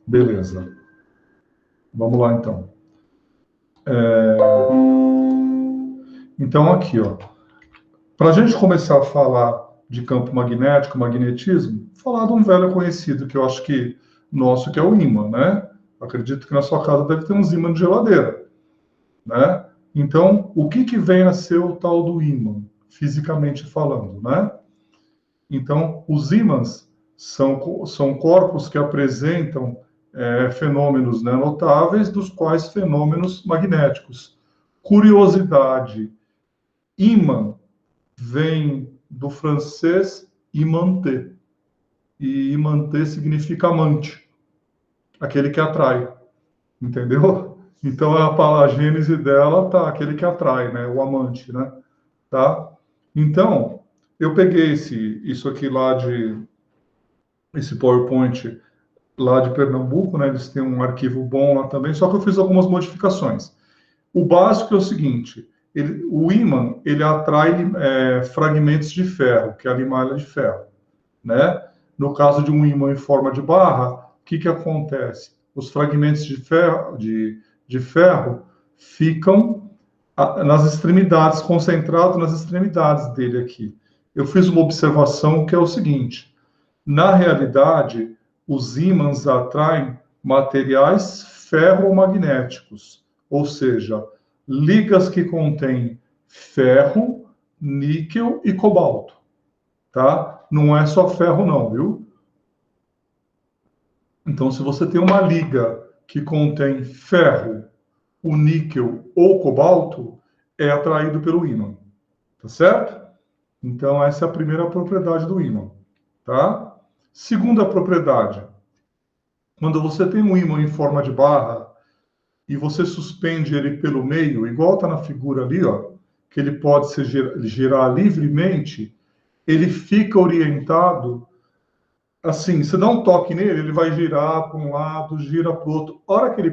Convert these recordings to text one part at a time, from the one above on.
Beleza. Vamos lá, então. Então, aqui, ó. Para a gente começar a falar de campo magnético, magnetismo, falar de um velho conhecido que eu acho que nosso, que é o ímã, né? Acredito que na sua casa deve ter uns ímãs de geladeira, né? Então, o que vem a ser o tal do ímã, fisicamente falando, né? Então, os ímãs são corpos que apresentam fenômenos, né, notáveis, dos quais fenômenos magnéticos. Curiosidade, ímã vem do francês imanter, e imanter significa amante, aquele que atrai, entendeu? Então, a gênese dela tá aquele que atrai, né, o amante, né, tá? Então, eu peguei isso aqui lá esse PowerPoint lá de Pernambuco, né? Eles têm um arquivo bom lá também, só que eu fiz algumas modificações. O básico é o seguinte: o ímã ele atrai fragmentos de ferro, que é a limalha de ferro, né? No caso de um ímã em forma de barra, o que acontece? Os fragmentos de ferro ficam nas extremidades, concentrados nas extremidades dele aqui. Eu fiz uma observação que é o seguinte: na realidade, os ímãs atraem materiais ferromagnéticos, ou seja, ligas que contêm ferro, níquel e cobalto, tá? Não é só ferro não, viu? Então, se você tem uma liga que contém ferro, o níquel ou cobalto, é atraído pelo ímã, tá certo? Então, essa é a primeira propriedade do ímã, tá? Segunda propriedade, quando você tem um ímã em forma de barra e você suspende ele pelo meio, igual está na figura ali, ó, que ele pode se girar livremente, ele fica orientado assim, você dá um toque nele, ele vai girar para um lado, gira para o outro. A hora que ele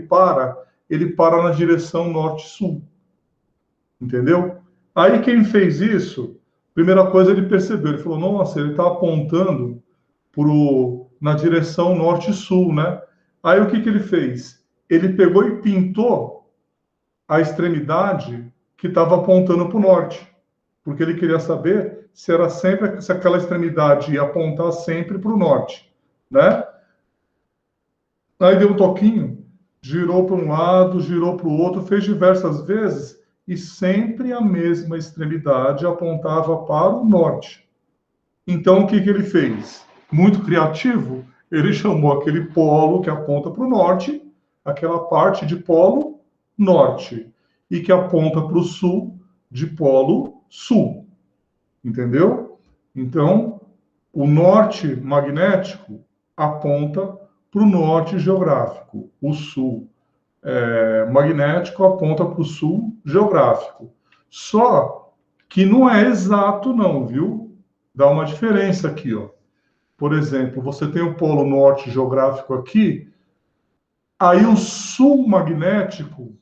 para na direção norte-sul, entendeu? Aí quem fez isso, primeira coisa ele percebeu, ele falou, nossa, ele está apontando na direção norte-sul, né? Aí o que ele fez? Ele pegou e pintou a extremidade que estava apontando para o norte, porque ele queria saber se aquela extremidade ia apontar sempre para o norte, né? Aí deu um toquinho, girou para um lado, girou para o outro, fez diversas vezes e sempre a mesma extremidade apontava para o norte. Então, o que ele fez? Muito criativo, ele chamou aquele polo que aponta para o norte, aquela parte de polo norte, e que aponta para o sul, de polo sul. Entendeu? Então, o norte magnético aponta para o norte geográfico, o sul magnético aponta para o sul geográfico. Só que não é exato, não, viu? Dá uma diferença aqui, ó. Por exemplo, você tem o polo norte geográfico aqui, aí o sul magnético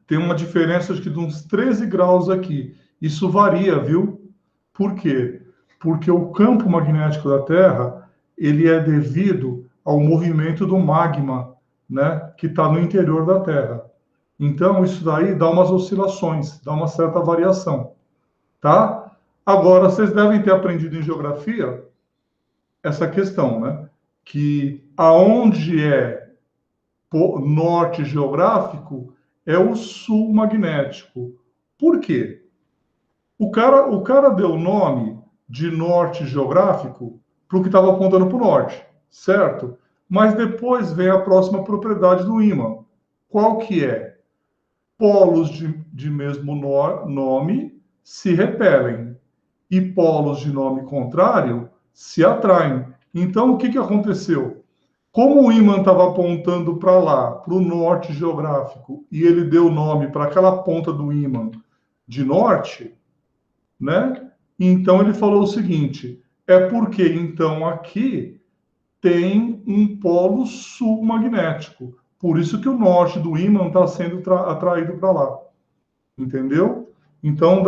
tem uma diferença de uns 13 graus aqui. Isso varia, viu? Por quê? Porque o campo magnético da Terra ele é devido ao movimento do magma, né, que está no interior da Terra. Então, isso daí dá umas oscilações, dá uma certa variação, tá? Agora, vocês devem ter aprendido em geografia essa questão, né? Que aonde é norte geográfico é o sul magnético. Por quê? O cara deu o nome de norte geográfico para o que estava apontando para o norte, certo? Mas depois vem a próxima propriedade do ímã. Qual que é? Polos de mesmo nome se repelem e polos de nome contrário se atraem. Então, o que aconteceu? Como o ímã estava apontando para lá, para o norte geográfico, e ele deu o nome para aquela ponta do ímã de norte, né? Então ele falou o seguinte: é porque então aqui tem um polo sul magnético, por isso que o norte do ímã está sendo atraído para lá, entendeu? Então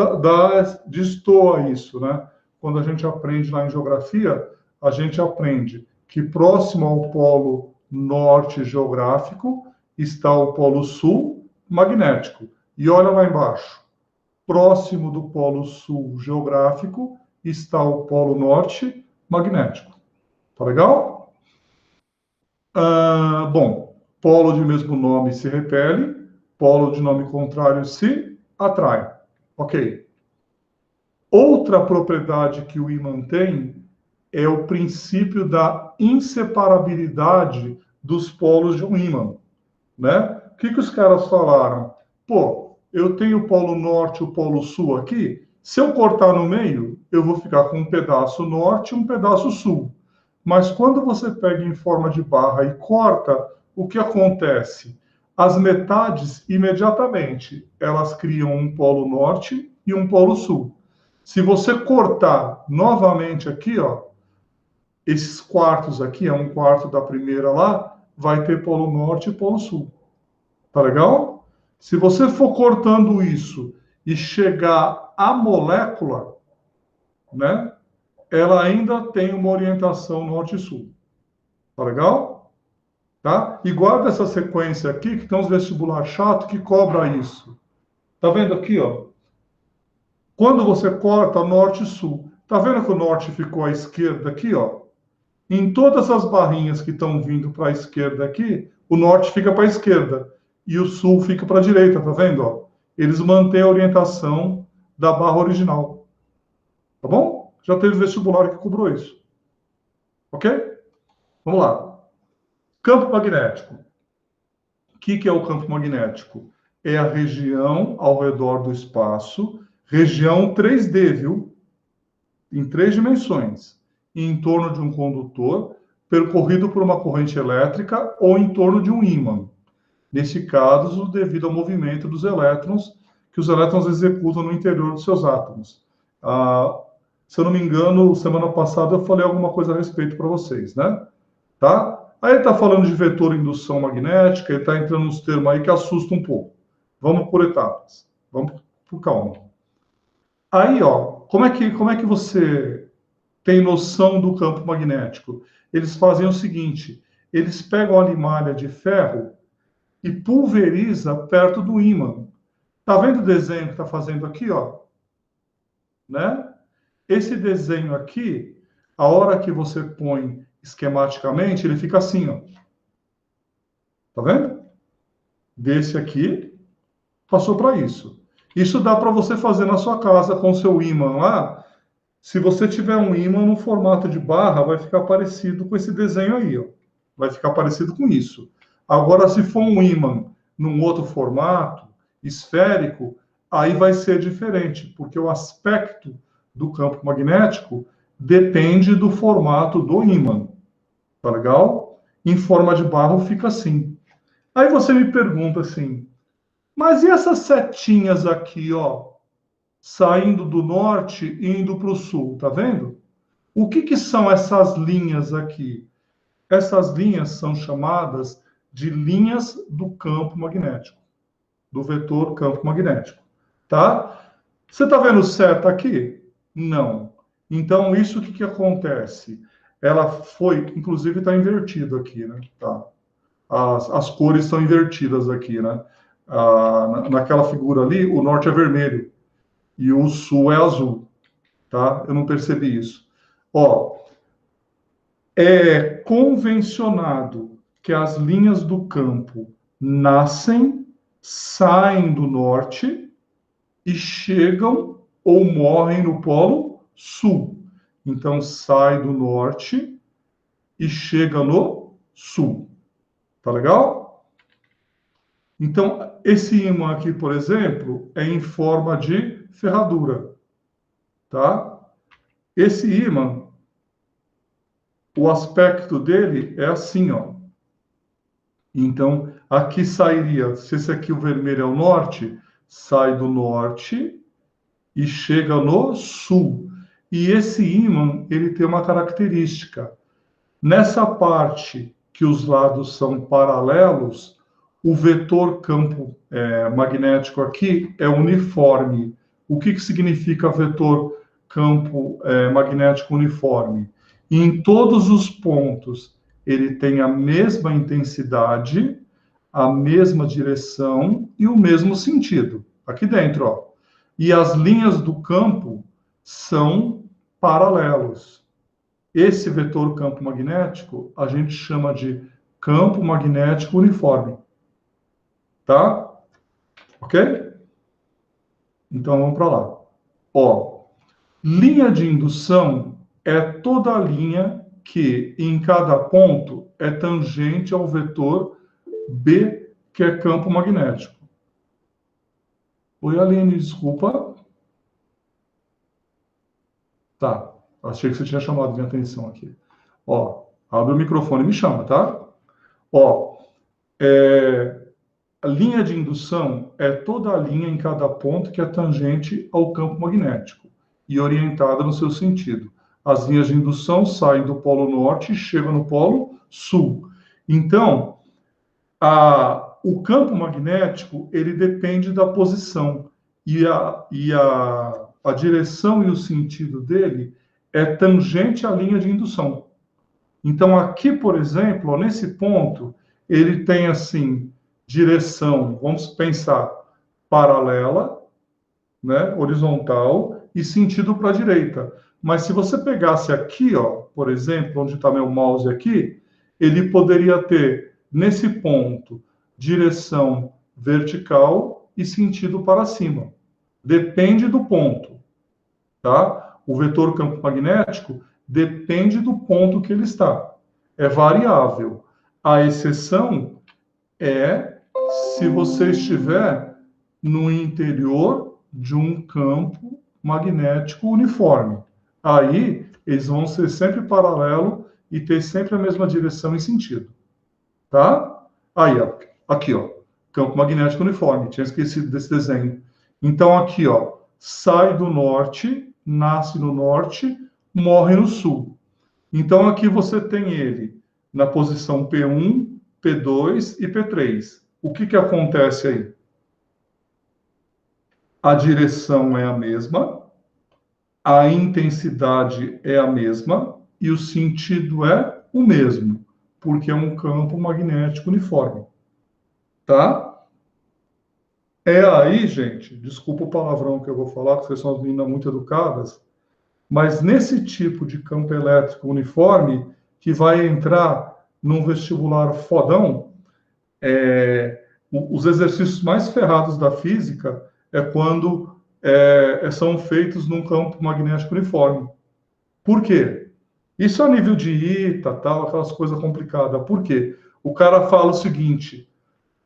destoa isso, né? Quando a gente aprende lá em geografia, a gente aprende que próximo ao polo norte geográfico está o polo sul magnético. E olha lá embaixo. Próximo do polo sul geográfico está o polo norte magnético. Tá legal? Bom, polo de mesmo nome se repele, polo de nome contrário se atrai. Ok. Outra propriedade que o ímã tem é o princípio da inseparabilidade dos polos de um ímã, né? O que os caras falaram? Pô, eu tenho o polo norte e o polo sul aqui, se eu cortar no meio, eu vou ficar com um pedaço norte e um pedaço sul. Mas quando você pega em forma de barra e corta, o que acontece? As metades, imediatamente, elas criam um polo norte e um polo sul. Se você cortar novamente aqui, ó, esses quartos aqui, é um quarto da primeira lá, vai ter polo norte e polo sul. Tá legal? Se você for cortando isso e chegar à molécula, né, ela ainda tem uma orientação norte e sul. Tá legal? Tá? E guarda essa sequência aqui, que tem uns vestibular chato que cobra isso. Tá vendo aqui, ó? Quando você corta norte e sul, tá vendo que o norte ficou à esquerda aqui, ó? Em todas as barrinhas que estão vindo para a esquerda aqui, o norte fica para a esquerda e o sul fica para a direita, tá vendo? Ó? Eles mantêm a orientação da barra original. Tá bom? Já teve vestibular que cobrou isso. Ok? Vamos lá. Campo magnético. O que é o campo magnético? É a região ao redor do espaço, região 3D, viu? Em 3 dimensões, em torno de um condutor, percorrido por uma corrente elétrica ou em torno de um ímã. Nesse caso, devido ao movimento dos elétrons, que os elétrons executam no interior dos seus átomos. Se eu não me engano, semana passada eu falei alguma coisa a respeito para vocês, né? Tá? Aí ele está falando de vetor indução magnética, ele está entrando nos termos aí que assusta um pouco. Vamos por etapas. Vamos por calma. Aí, ó, como é que você tem noção do campo magnético? Eles fazem o seguinte, eles pegam a limalha de ferro e pulveriza perto do ímã. Tá vendo o desenho que está fazendo aqui, ó? Né? Esse desenho aqui, a hora que você põe esquematicamente, ele fica assim, ó. Tá vendo? Desse aqui, passou para isso. Isso dá para você fazer na sua casa com o seu ímã lá. Se você tiver um ímã no formato de barra, vai ficar parecido com esse desenho aí, ó. Vai ficar parecido com isso. Agora, se for um ímã num outro formato, esférico, aí vai ser diferente, porque o aspecto do campo magnético depende do formato do ímã. Tá legal? Em forma de barro fica assim. Aí você me pergunta assim, mas e essas setinhas aqui, ó, saindo do norte e indo para o sul, tá vendo? O que são essas linhas aqui? Essas linhas são chamadas de linhas do campo magnético, do vetor campo magnético, tá? Você está vendo certo aqui? Não. Então, isso o que acontece? Ela foi, inclusive está invertido aqui, né? Tá. As cores estão invertidas aqui, né? Naquela figura ali, o norte é vermelho e o sul é azul, tá? Eu não percebi isso. Ó, é convencionado que as linhas do campo nascem, saem do norte e chegam ou morrem no polo sul. Então, sai do norte e chega no sul. Tá legal? Então, esse ímã aqui, por exemplo, é em forma de ferradura. Tá? Esse ímã, o aspecto dele é assim, ó. Então, aqui sairia, se esse aqui o vermelho é o norte, sai do norte e chega no sul. E esse ímã, ele tem uma característica. Nessa parte que os lados são paralelos, o vetor campo magnético aqui é uniforme. O que significa vetor campo magnético uniforme? E em todos os pontos, ele tem a mesma intensidade, a mesma direção e o mesmo sentido. Aqui dentro, ó. E as linhas do campo são paralelos. Esse vetor campo magnético a gente chama de campo magnético uniforme. Tá? Ok? Então vamos para lá. Ó, linha de indução é toda a linha que em cada ponto é tangente ao vetor B, que é campo magnético. Oi, Aline, desculpa. Tá, achei que você tinha chamado minha atenção aqui. Ó, abre o microfone e me chama, tá? Ó, a linha de indução é toda a linha em cada ponto que é tangente ao campo magnético e orientada no seu sentido. As linhas de indução saem do polo norte e chegam no polo sul. Então, o campo magnético, ele depende da posição. E a direção e o sentido dele é tangente à linha de indução. Então, aqui, por exemplo, ó, nesse ponto, ele tem, assim, direção, vamos pensar, paralela, né, horizontal, e sentido para a direita. Mas se você pegasse aqui, ó, por exemplo, onde está meu mouse aqui, ele poderia ter, nesse ponto, direção vertical e sentido para cima. Depende do ponto, tá? O vetor campo magnético depende do ponto que ele está. É variável. A exceção é se você estiver no interior de um campo magnético uniforme. Aí, eles vão ser sempre paralelo e ter sempre a mesma direção e sentido. Tá? Aí, ó, aqui, ó, campo magnético uniforme. Tinha esquecido desse desenho. Então, aqui, ó, sai do norte, nasce no norte, morre no sul. Então, aqui você tem ele na posição P1, P2 e P3. O que que acontece aí? A direção é a mesma, a intensidade é a mesma e o sentido é o mesmo, porque é um campo magnético uniforme. Tá? É aí, gente, desculpa o palavrão que eu vou falar, que vocês são meninas muito educadas, mas nesse tipo de campo elétrico uniforme, que vai entrar num vestibular fodão, os exercícios mais ferrados da física é quando são feitos num campo magnético uniforme. Por quê? Isso a nível de ITA, tal, aquelas coisas complicadas. Por quê? O cara fala o seguinte: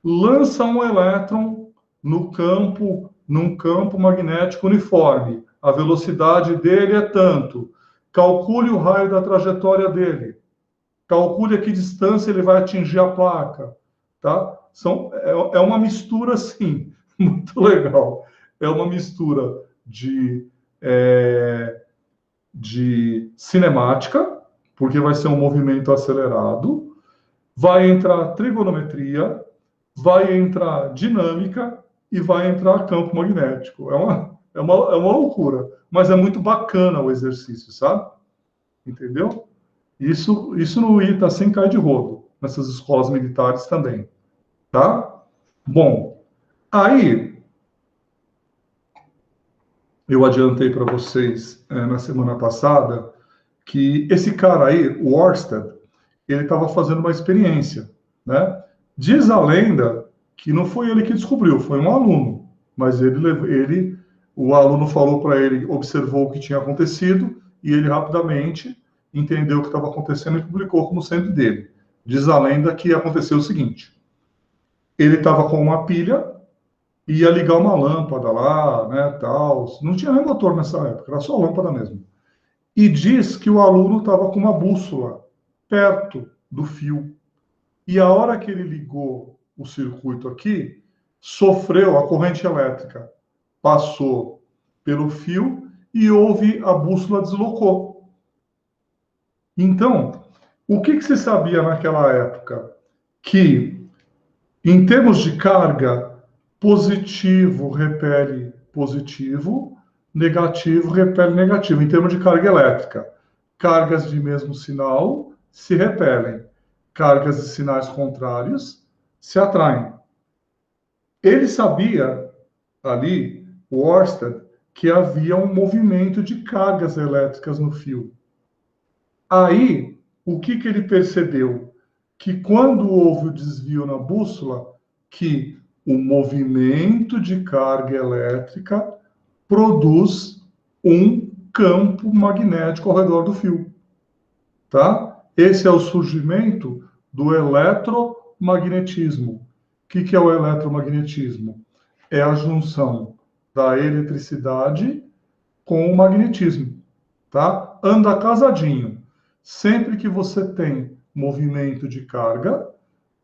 lança um elétron num campo magnético uniforme. A velocidade dele é tanto. Calcule o raio da trajetória dele. Calcule a que distância ele vai atingir a placa. Tá? É uma mistura, assim, muito legal. É uma mistura de cinemática, porque vai ser um movimento acelerado, vai entrar trigonometria, vai entrar dinâmica e vai entrar campo magnético. É uma loucura, mas é muito bacana o exercício, sabe? Entendeu? Isso no ITA sem cair de rodo, nessas escolas militares também, tá? Bom, aí eu adiantei para vocês na semana passada que esse cara aí, o Oersted, ele estava fazendo uma experiência, né? Diz a lenda que não foi ele que descobriu, foi um aluno, mas o aluno falou para ele, observou o que tinha acontecido e ele rapidamente entendeu o que estava acontecendo e publicou como sendo dele. Diz a lenda que aconteceu o seguinte: ele estava com uma pilha, ia ligar uma lâmpada lá, né, tal. Não tinha nem motor nessa época, era só lâmpada mesmo. E diz que o aluno estava com uma bússola perto do fio. E a hora que ele ligou o circuito aqui, sofreu a corrente elétrica, passou pelo fio e a bússola deslocou. Então, o que se sabia naquela época? Que, em termos de carga, positivo repele positivo, negativo repele negativo, em termos de carga elétrica. cargas de mesmo sinal se repelem, cargas de sinais contrários se atraem. Ele sabia ali, o Oersted, que havia um movimento de cargas elétricas no fio. Aí, o que ele percebeu? Que quando houve o desvio na bússola, que o movimento de carga elétrica produz um campo magnético ao redor do fio, tá? Esse é o surgimento do eletromagnetismo. O que é o eletromagnetismo? É a junção da eletricidade com o magnetismo, tá? Anda casadinho. Sempre que você tem movimento de carga,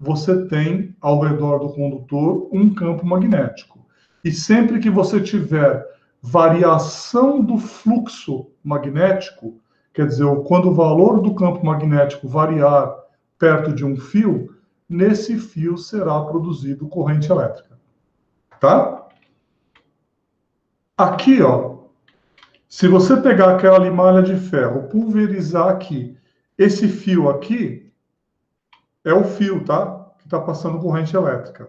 você tem ao redor do condutor um campo magnético. E sempre que você tiver variação do fluxo magnético, quer dizer, quando o valor do campo magnético variar perto de um fio, nesse fio será produzido corrente elétrica. Tá? Aqui, ó, se você pegar aquela limalha de ferro, pulverizar aqui, esse fio aqui é o fio, tá? Que está passando corrente elétrica.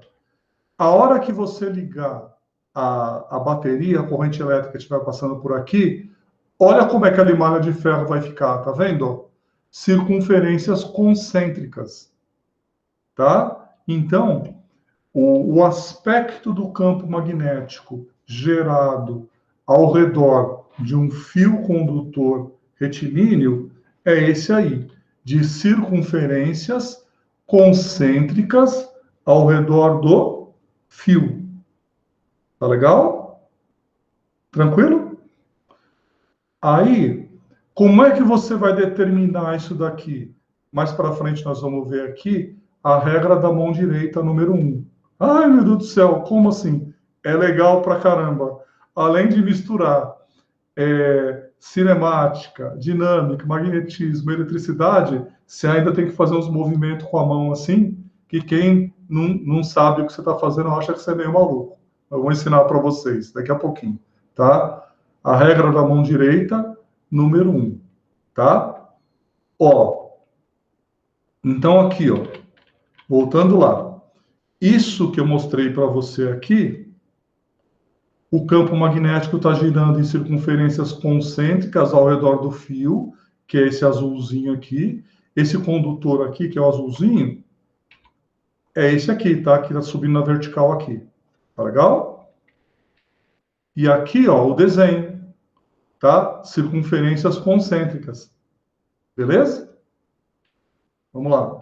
A hora que você ligar a bateria, a corrente elétrica estiver passando por aqui, olha como é que a limalha de ferro vai ficar, tá vendo? Circunferências concêntricas, tá? Então, o aspecto do campo magnético gerado ao redor de um fio condutor retilíneo é esse aí, de circunferências concêntricas ao redor do fio. Tá legal? Tranquilo? Aí, como é que você vai determinar isso daqui? Mais para frente nós vamos ver aqui a regra da mão direita número 1. Ai, meu Deus do céu, como assim? É legal pra caramba. Além de misturar cinemática, dinâmica, magnetismo, eletricidade, você ainda tem que fazer uns movimentos com a mão assim, que quem não sabe o que você está fazendo acha que você é meio maluco. Eu vou ensinar para vocês daqui a pouquinho, tá? A regra da mão direita, número 1, tá? Ó, então aqui, ó, voltando lá. Isso que eu mostrei para você aqui, o campo magnético está girando em circunferências concêntricas ao redor do fio, que é esse azulzinho aqui. Esse condutor aqui, que é o azulzinho, é esse aqui, tá? Que está subindo na vertical aqui. Tá legal? E aqui, ó, o desenho, tá? Circunferências concêntricas. Beleza? Vamos lá.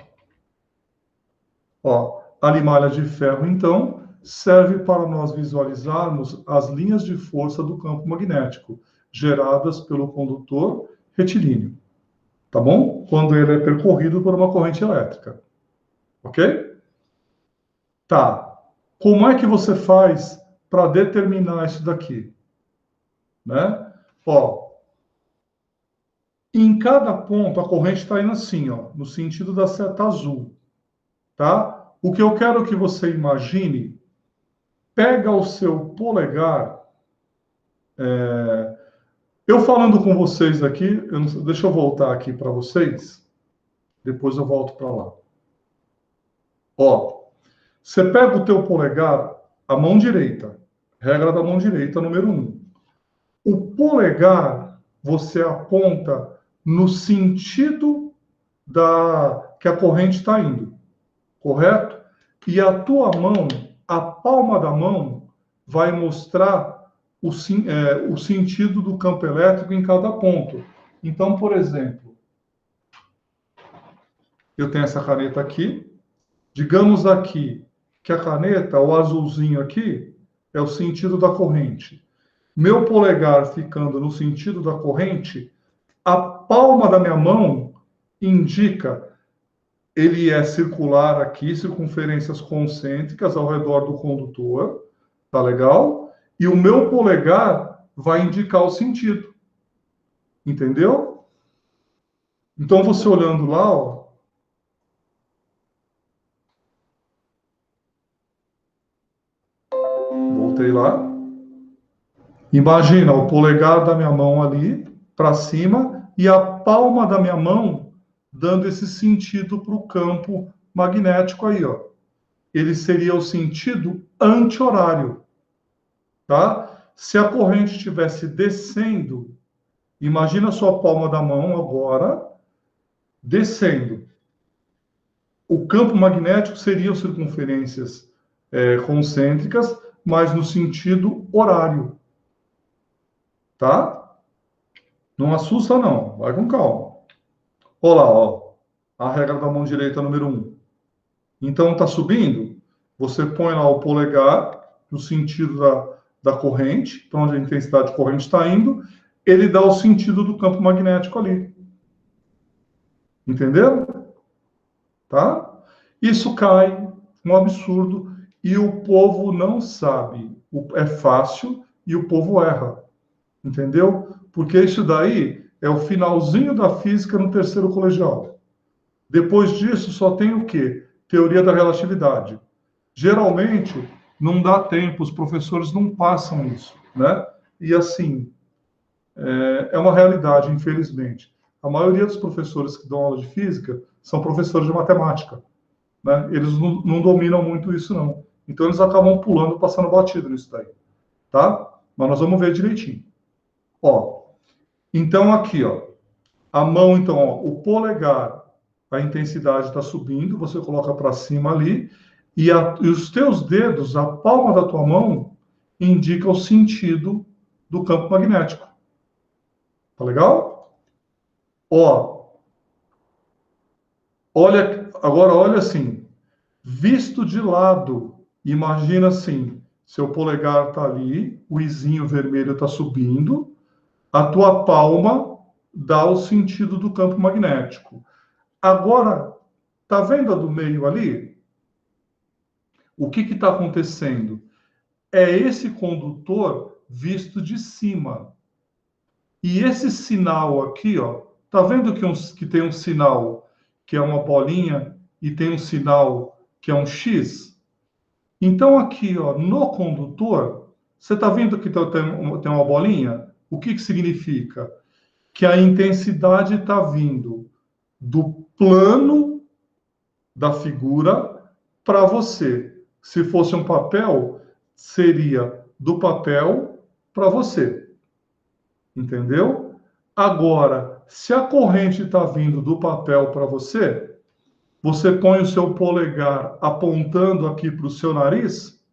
Ó, a limalha de ferro, então, serve para nós visualizarmos as linhas de força do campo magnético, geradas pelo condutor retilíneo. Tá bom? Quando ele é percorrido por uma corrente elétrica. Ok? Tá. Como é que você faz para determinar isso daqui? Né? Ó, em cada ponto, a corrente está indo assim, ó, no sentido da seta azul. Tá? O que eu quero que você imagine, pega o seu polegar. Eu falando com vocês aqui, deixa eu voltar aqui para vocês, depois eu volto para lá. Ó, você pega o teu polegar, a mão direita, regra da mão direita, número 1. O polegar você aponta no sentido que a corrente está indo, correto? E a tua mão, a palma da mão, vai mostrar o sentido do campo elétrico em cada ponto. Então, por exemplo, eu tenho essa caneta aqui. Digamos aqui que a caneta, o azulzinho aqui, é o sentido da corrente. Meu polegar ficando no sentido da corrente, a palma da minha mão indica, ele é circular aqui, circunferências concêntricas ao redor do condutor, tá legal? E o meu polegar vai indicar o sentido. Entendeu? Então, você olhando lá, ó, voltei lá. Imagina o polegar da minha mão ali, para cima, e a palma da minha mão dando esse sentido para o campo magnético aí, ó. Ele seria o sentido anti-horário, tá? Se a corrente estivesse descendo, imagina a sua palma da mão agora descendo. O campo magnético seriam circunferências concêntricas, mas no sentido horário, tá? Não assusta, não. Vai com calma. Olha lá, ó. A regra da mão direita número 1. Então, está subindo? Você põe lá o polegar no sentido da corrente, para onde a intensidade de corrente está indo, ele dá o sentido do campo magnético ali. Entenderam? Tá? Isso cai, um absurdo, e o povo não sabe. É fácil e o povo erra. Entendeu? Porque isso daí é o finalzinho da física no terceiro colegial. Depois disso, só tem o quê? Teoria da relatividade. Geralmente, não dá tempo, os professores não passam isso, né? E assim, é uma realidade, infelizmente. A maioria dos professores que dão aula de física são professores de matemática, né? Eles não dominam muito isso, não. Então, eles acabam pulando, passando batido nisso daí, tá? Mas nós vamos ver direitinho. Ó, então aqui, ó, a mão, então, ó, o polegar, a intensidade está subindo, você coloca para cima ali, e os teus dedos, a palma da tua mão, indica o sentido do campo magnético. Tá legal? Ó, agora olha assim, visto de lado, imagina assim, seu polegar está ali, o izinho vermelho está subindo, a tua palma dá o sentido do campo magnético. Agora, tá vendo a do meio ali? O que está acontecendo? É esse condutor visto de cima. E esse sinal aqui, ó, tá vendo que tem um sinal que é uma bolinha e tem um sinal que é um X? Então, aqui, ó, no condutor, você tá vendo que tem uma bolinha? O que significa? Que a intensidade está vindo do plano da figura para você. Se fosse um papel, seria do papel para você. Entendeu? Agora, se a corrente está vindo do papel para você, você põe o seu polegar apontando aqui para o seu nariz,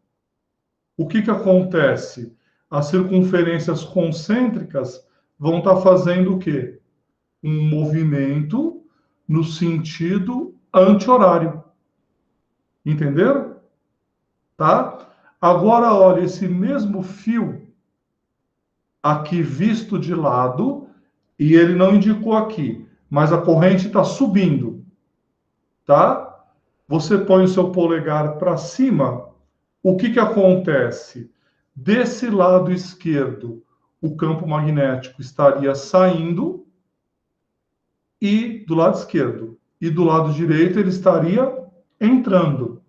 o que acontece? As circunferências concêntricas vão estar fazendo o quê? Um movimento no sentido anti-horário. Entenderam? Tá? Agora, olha, esse mesmo fio aqui visto de lado, e ele não indicou aqui, mas a corrente está subindo, tá? Você põe o seu polegar para cima, o que acontece? Desse lado esquerdo, o campo magnético estaria saindo, e do lado esquerdo. E do lado direito, ele estaria entrando.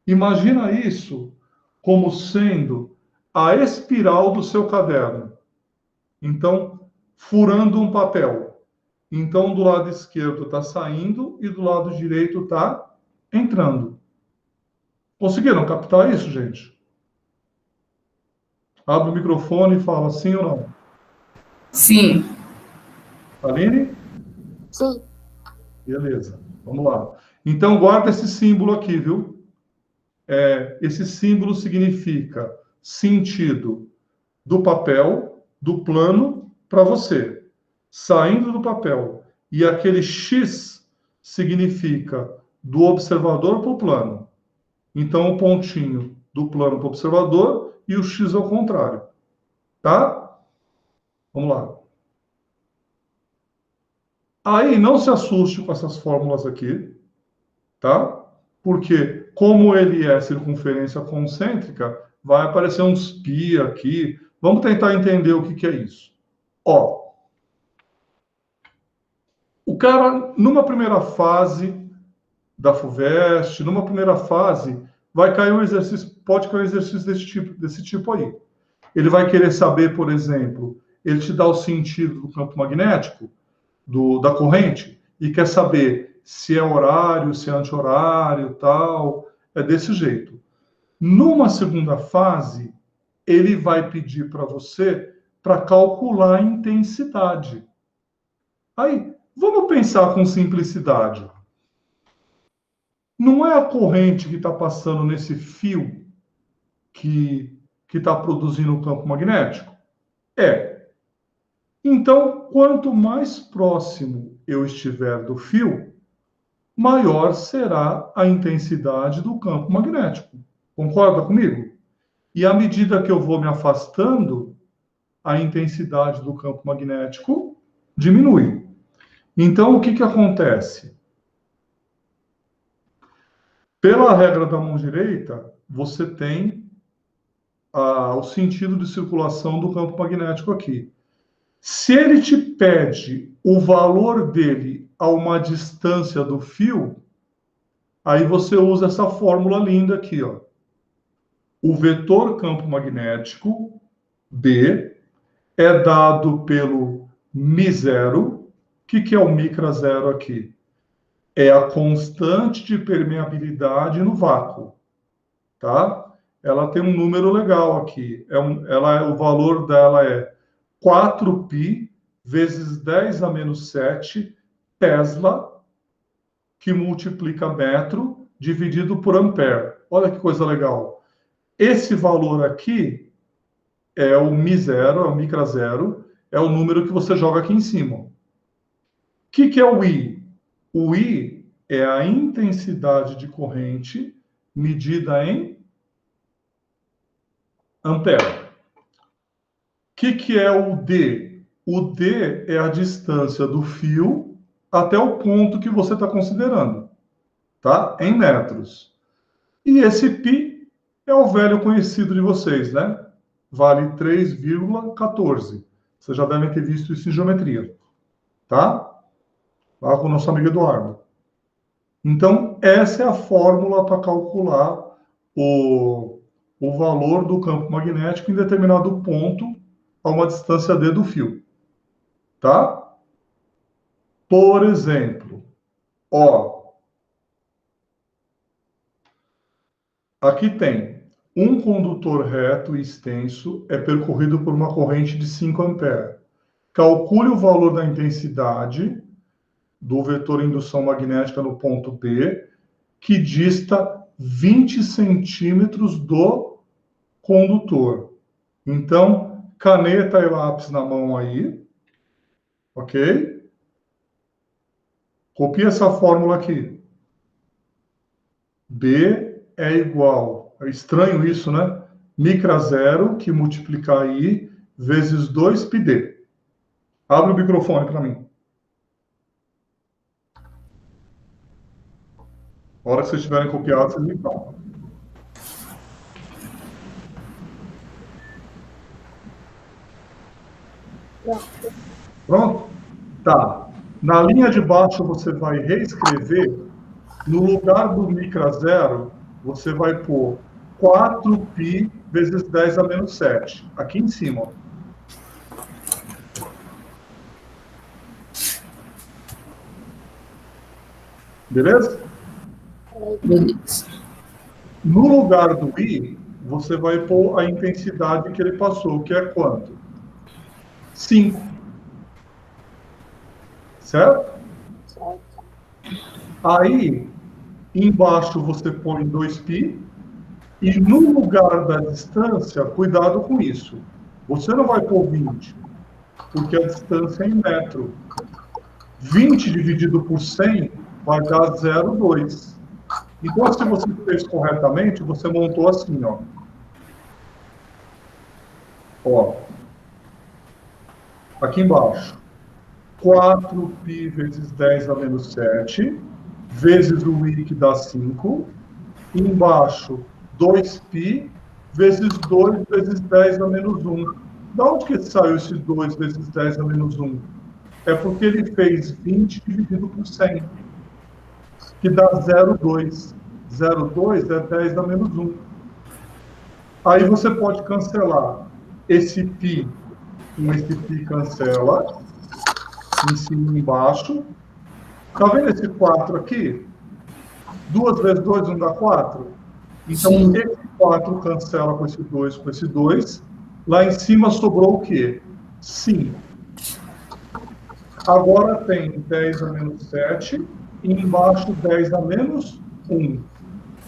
Imagina isso como sendo a espiral do seu caderno. Então, furando um papel. Então, do lado esquerdo está saindo e do lado direito está entrando. Conseguiram captar isso, gente? Abre o microfone e fala sim ou não. Sim. Aline? Sim. Beleza, vamos lá. Então, guarda esse símbolo aqui, viu? Esse símbolo significa sentido do papel, do plano, para você. Saindo do papel. E aquele X significa do observador para o plano. Então, o pontinho do plano para o observador e o X ao contrário. Tá? Vamos lá. Aí, não se assuste com essas fórmulas aqui, tá? Porque, como ele é circunferência concêntrica, vai aparecer uns π aqui. Vamos tentar entender o que é isso. Ó, o cara, numa primeira fase da FUVEST, numa primeira fase, vai cair um exercício, pode cair um exercício desse tipo aí. Ele vai querer saber, por exemplo, ele te dá o sentido do campo magnético, da corrente e quer saber se é horário, se é anti-horário, tal, é desse jeito. Numa segunda fase, ele vai pedir para você para calcular a intensidade. Aí, vamos pensar com simplicidade. Não é a corrente que está passando nesse fio que está produzindo o campo magnético? É. Então, quanto mais próximo eu estiver do fio, maior será a intensidade do campo magnético. Concorda comigo? E à medida que eu vou me afastando, a intensidade do campo magnético diminui. Então, o que acontece? Pela regra da mão direita, você tem o sentido de circulação do campo magnético aqui. Se ele te pede o valor dele a uma distância do fio, aí você usa essa fórmula linda aqui, ó. O vetor campo magnético, B, é dado pelo μ0. O que é o μ0 aqui? É a constante de permeabilidade no vácuo, tá? Ela tem um número legal aqui. O valor dela é 4π vezes 10 a menos 7 Tesla, que multiplica metro, dividido por ampere. Olha que coisa legal. Esse valor aqui é o μ0, é o μ0, é o número que você joga aqui em cima. O que é o I? O I é a intensidade de corrente medida em ampere. O que é o D? O D é a distância do fio até o ponto que você está considerando, tá? Em metros. E esse π é o velho conhecido de vocês, né? Vale 3,14. Vocês já devem ter visto isso em geometria, tá? Lá com o nosso amigo Eduardo. Então, essa é a fórmula para calcular o valor do campo magnético em determinado ponto a uma distância d do fio. Tá? Por exemplo, ó, aqui tem um condutor reto e extenso é percorrido por uma corrente de 5 amperes. Calcule o valor da intensidade do vetor indução magnética no ponto B, que dista 20 centímetros do condutor. Então, caneta e lápis na mão aí, ok? Copia essa fórmula aqui. B é igual, é estranho isso, né? μ0, que multiplica I, vezes 2πd. Abre o microfone para mim. Na hora que vocês tiverem copiado, vocês me falam. Pronto? Tá. Na linha de baixo, você vai reescrever. No lugar do μ0, você vai pôr 4π vezes 10 a menos 7. Aqui em cima. Beleza? Beleza. No lugar do I, você vai pôr a intensidade que ele passou, que é quanto? 5. Certo? Aí, embaixo você põe 2π, e no lugar da distância, cuidado com isso. Você não vai pôr 20, porque a distância é em metro. 20 dividido por 100 vai dar 0,2. Então, se você fez corretamente, você montou assim, ó. Ó. Aqui embaixo. 4π vezes 10 a menos 7, vezes o I, que dá 5. Embaixo, 2π vezes 2 vezes 10 a menos 1. Da onde que saiu esse 2 vezes 10 a menos 1? É porque ele fez 20 dividido por 100, que dá 0,2. 0,2 é 10 a menos 1. Aí você pode cancelar esse π com esse π cancela. em cima e embaixo. Tá vendo esse 4 aqui? 2 vezes 2 não dá 4? Então, Sim. esse 4 cancela com esse 2, com esse 2. Lá em cima sobrou o quê? 5. Agora tem 10 a menos 7 e embaixo 10 a menos 1.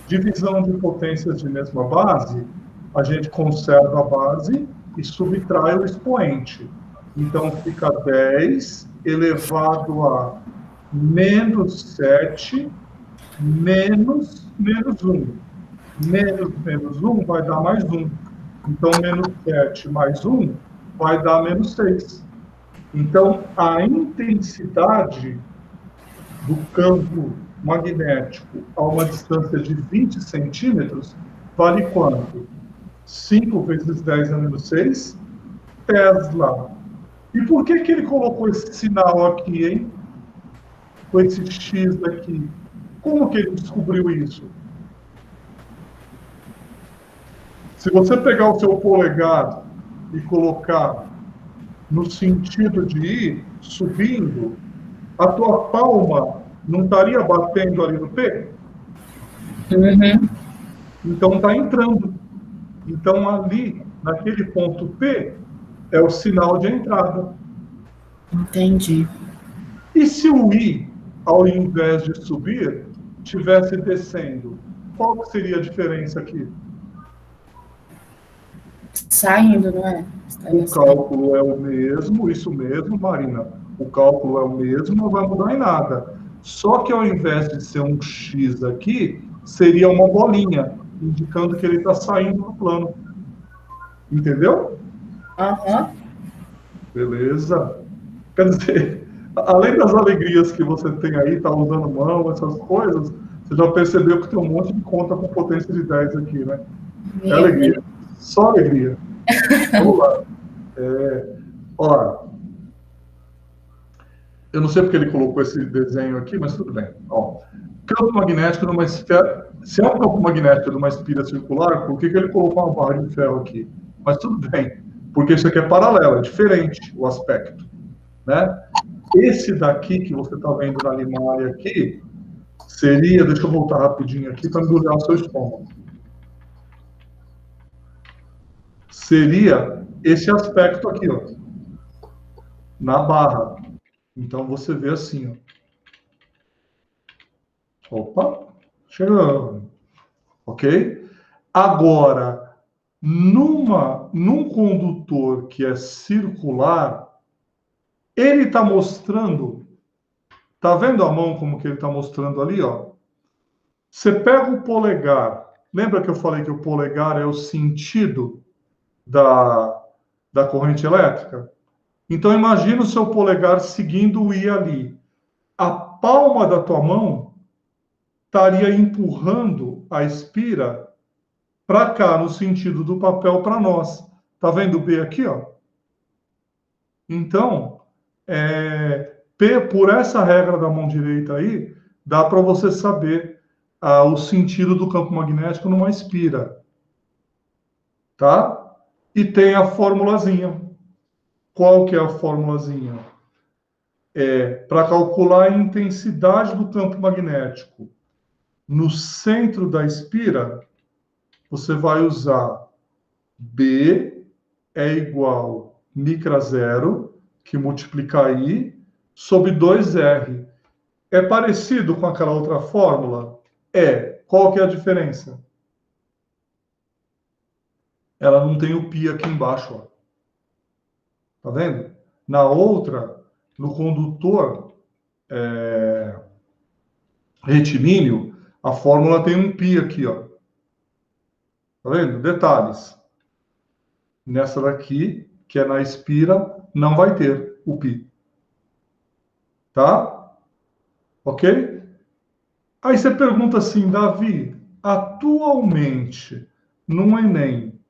Divisão de potências de mesma base, a gente conserva a base e subtrai o expoente. Então, fica 10 elevado a menos 7 menos 1. Menos 1 vai dar mais 1. Então, menos 7 mais 1 vai dar menos 6. Então, a intensidade do campo magnético a uma distância de 20 centímetros vale quanto? 5 vezes 10 a menos 6 Tesla. E por que ele colocou esse sinal aqui, hein? Com esse X daqui? Como que ele descobriu isso? Se você pegar o seu polegar e colocar no sentido de ir subindo, a tua palma não estaria batendo ali no P? Uhum. Então está entrando. Então ali, naquele ponto P, é o sinal de entrada. Entendi. E se o I, ao invés de subir, estivesse descendo, qual seria a diferença aqui? Saindo, não é? O cálculo é o mesmo, isso mesmo, Marina. O cálculo é o mesmo, não vai mudar em nada. Só que ao invés de ser um X aqui, seria uma bolinha, indicando que ele está saindo do plano. Entendeu? Aham. Beleza. Quer dizer, além das alegrias que você tem aí, tá usando mão, essas coisas, você já percebeu que tem um monte de conta com potência de 10 aqui, né? É alegria. Só alegria. Vamos lá. Ó, eu não sei porque ele colocou esse desenho aqui, mas tudo bem. Ó, campo magnético numa esfera. Se é um campo magnético numa espira circular, por que ele colocou uma barra de ferro aqui? Mas tudo bem, porque isso aqui é paralelo, é diferente o aspecto, né? Esse daqui que você está vendo na limária aqui seria, deixa eu voltar rapidinho aqui para embrulhar o seu estômago. Seria esse aspecto aqui, ó, na barra. Então você vê assim, ó. Opa, chegando. Ok? Agora, num condutor que é circular, ele está mostrando, tá vendo a mão como que ele está mostrando ali, ó? Você pega o polegar, lembra que eu falei que o polegar é o sentido da corrente elétrica? Então imagina o seu polegar seguindo o I ali. A palma da tua mão estaria empurrando a espira para cá, no sentido do papel para nós. Tá vendo o B aqui, ó? Então, P, por essa regra da mão direita aí, dá para você saber o sentido do campo magnético numa espira. Tá? E tem a formulazinha. Qual que é a formulazinha? Para calcular a intensidade do campo magnético no centro da espira, você vai usar B é igual micra zero, que multiplica I, sobre 2R. É parecido com aquela outra fórmula? Qual que é a diferença? Ela não tem o π aqui embaixo, ó. Tá vendo? Na outra, no condutor retilíneo, a fórmula tem um π aqui, ó. Tá vendo? Detalhes. Nessa daqui, que é na espira, não vai ter o π. Tá? Ok? Aí você pergunta assim, Davi, atualmente, no Enem,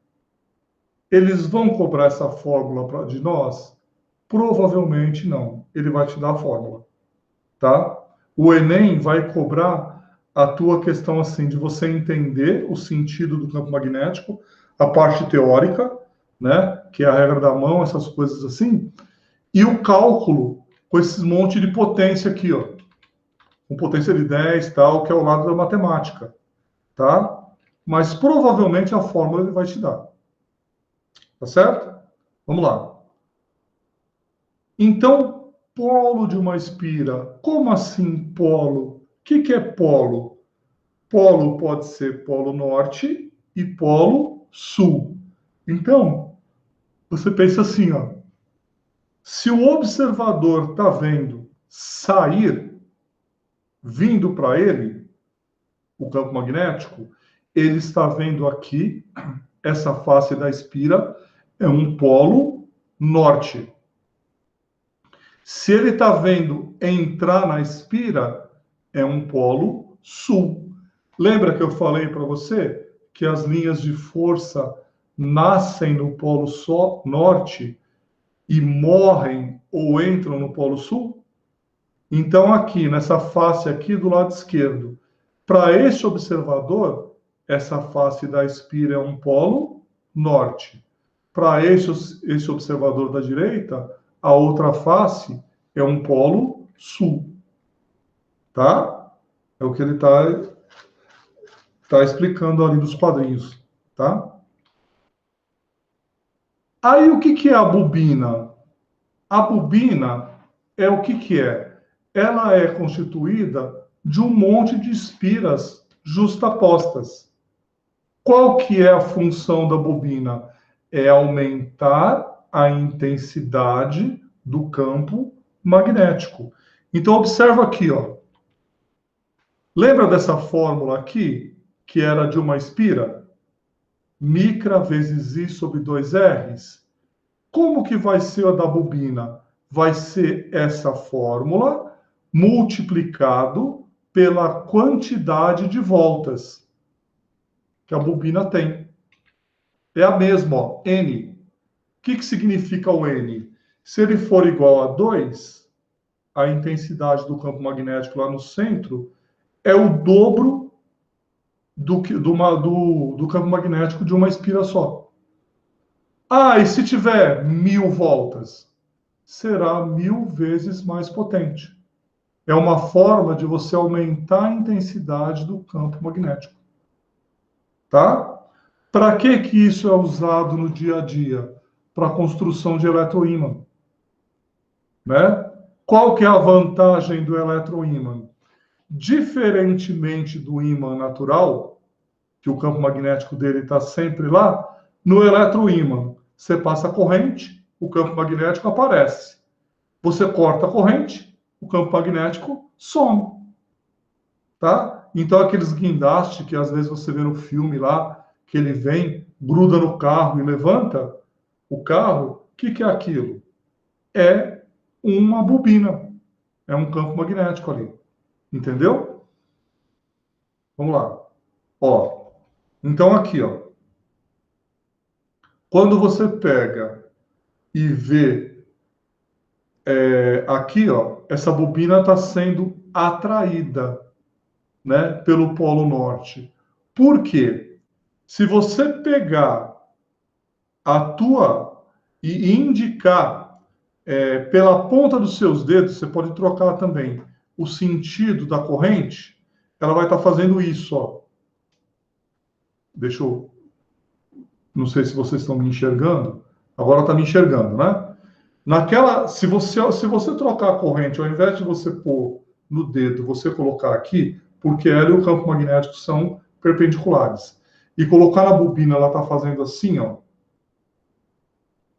eles vão cobrar essa fórmula de nós? Provavelmente não. Ele vai te dar a fórmula, tá? O Enem vai cobrar a tua questão assim de você entender o sentido do campo magnético, a parte teórica, né? Que é a regra da mão, essas coisas assim, e o cálculo com esses monte de potência aqui, ó. Com potência de 10, tal, que é o lado da matemática, tá? Mas provavelmente a fórmula ele vai te dar. Tá certo? Vamos lá. Então, polo de uma espira. Como assim polo? O que é polo? Polo pode ser polo norte e polo sul. Então, você pensa assim, ó. Se o observador está vendo sair, vindo para ele, o campo magnético, ele está vendo aqui, essa face da espira é um polo norte. Se ele está vendo entrar na espira, é um polo sul. Lembra que eu falei para você que as linhas de força nascem no polo norte e morrem ou entram no polo sul? Então, aqui, nessa face aqui do lado esquerdo, para esse observador, essa face da espira é um polo norte. Para esse observador da direita, a outra face é um polo sul. Tá? É o que ele tá explicando ali nos quadrinhos. Tá? Aí, o que é a bobina? A bobina é o que é? Ela é constituída de um monte de espiras justapostas. Qual que é a função da bobina? É aumentar a intensidade do campo magnético. Então, observa aqui, ó. Lembra dessa fórmula aqui, que era de uma espira? Micra vezes I sobre 2Rs. Como que vai ser a da bobina? Vai ser essa fórmula multiplicado pela quantidade de voltas que a bobina tem. É a mesma, ó, N. O que significa o N? Se ele for igual a 2, a intensidade do campo magnético lá no centro é o dobro do campo magnético de uma espira só. Ah, e se tiver 1000 voltas? Será 1000 vezes mais potente. É uma forma de você aumentar a intensidade do campo magnético. Tá? Para que isso é usado no dia a dia? Para a construção de eletroímã. Né? Qual que é a vantagem do eletroímã? Diferentemente do ímã natural, que o campo magnético dele está sempre lá, no eletroímã, você passa a corrente, o campo magnético aparece. Você corta a corrente, o campo magnético some. Tá? Então, aqueles guindastes que às vezes você vê no filme lá, que ele vem, gruda no carro e levanta o carro, o que é aquilo? É uma bobina. É um campo magnético ali. Entendeu? Vamos lá. Ó, então aqui, ó. Quando você pega e vê aqui, ó, essa bobina está sendo atraída, né, pelo Polo Norte. Por quê? Se você pegar a tua e indicar pela ponta dos seus dedos, você pode trocar também o sentido da corrente, ela vai estar fazendo isso, ó. Deixa eu... Não sei se vocês estão me enxergando. Agora está me enxergando, né? Se você trocar a corrente, ao invés de você pôr no dedo, você colocar aqui, porque ela e o campo magnético são perpendiculares. E colocar na bobina, ela está fazendo assim, ó. O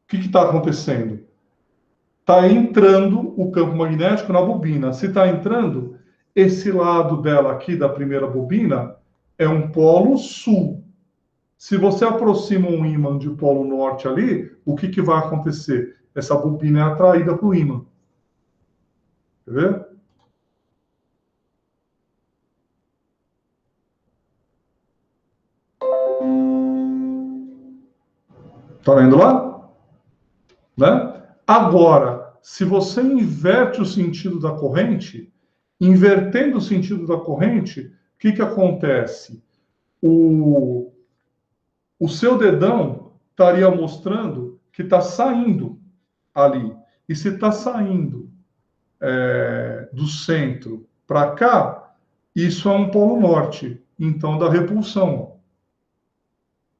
que está acontecendo? Está entrando o campo magnético na bobina. Se está entrando, esse lado dela aqui, da primeira bobina, é um polo sul. Se você aproxima um ímã de polo norte ali, o que vai acontecer? Essa bobina é atraída para o ímã. Quer ver? Tá vendo lá? Né? Agora, se você inverte o sentido da corrente, invertendo o sentido da corrente, o que acontece? O seu dedão estaria mostrando que está saindo ali. E se está saindo do centro para cá, isso é um polo norte, então da repulsão,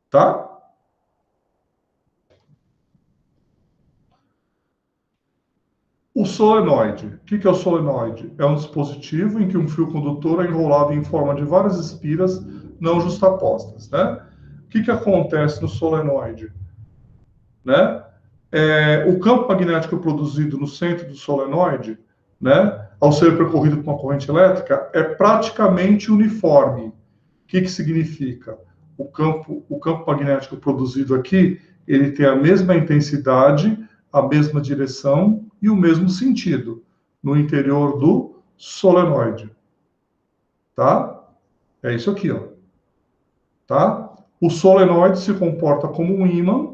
tá? O solenoide. O que é o solenoide? É um dispositivo em que um fio condutor é enrolado em forma de várias espiras não justapostas, né? O que acontece no solenoide? Né? O campo magnético produzido no centro do solenoide, né, ao ser percorrido por uma corrente elétrica, é praticamente uniforme. O que significa? O campo magnético produzido aqui, ele tem a mesma intensidade, a mesma direção e o mesmo sentido no interior do solenoide. Tá? É isso aqui, ó. Tá? O solenoide se comporta como um ímã,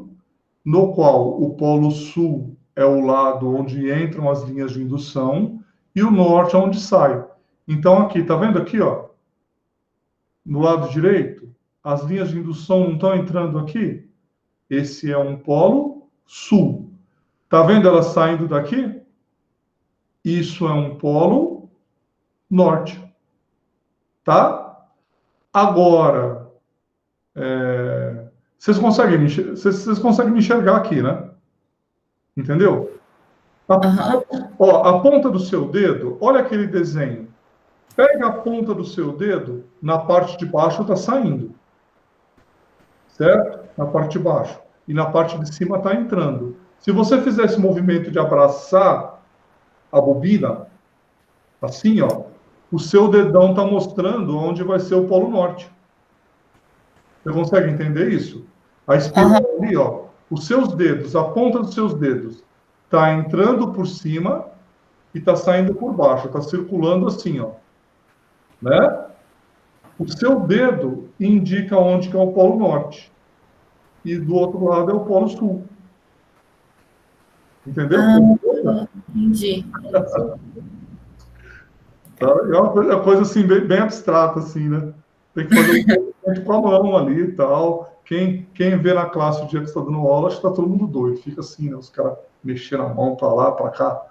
no qual o polo sul é o lado onde entram as linhas de indução e o norte é onde sai. Então aqui, tá vendo aqui, ó? No lado direito, as linhas de indução não estão entrando aqui? Esse é um polo sul. Tá vendo elas saindo daqui? Isso é um polo norte. Tá? Agora, vocês conseguem me enxergar aqui, né? Entendeu? A ponta do seu dedo, olha aquele desenho. Pega a ponta do seu dedo, na parte de baixo está saindo. Certo? Na parte de baixo. E na parte de cima está entrando. Se você fizer esse movimento de abraçar a bobina, assim, ó, o seu dedão está mostrando onde vai ser o polo norte. Você consegue entender isso? A espiral ali, ó, os seus dedos, a ponta dos seus dedos, está entrando por cima e está saindo por baixo, está circulando assim, ó, né? O seu dedo indica onde que é o polo norte e do outro lado é o polo sul. Entendeu? Entendi. É uma coisa assim bem abstrata, assim, né? Tem que fazer um com a mão ali e tal. Quem vê na classe o dia que está dando aula, acho que está todo mundo doido. Fica assim, né? Os caras mexendo a mão para lá, para cá.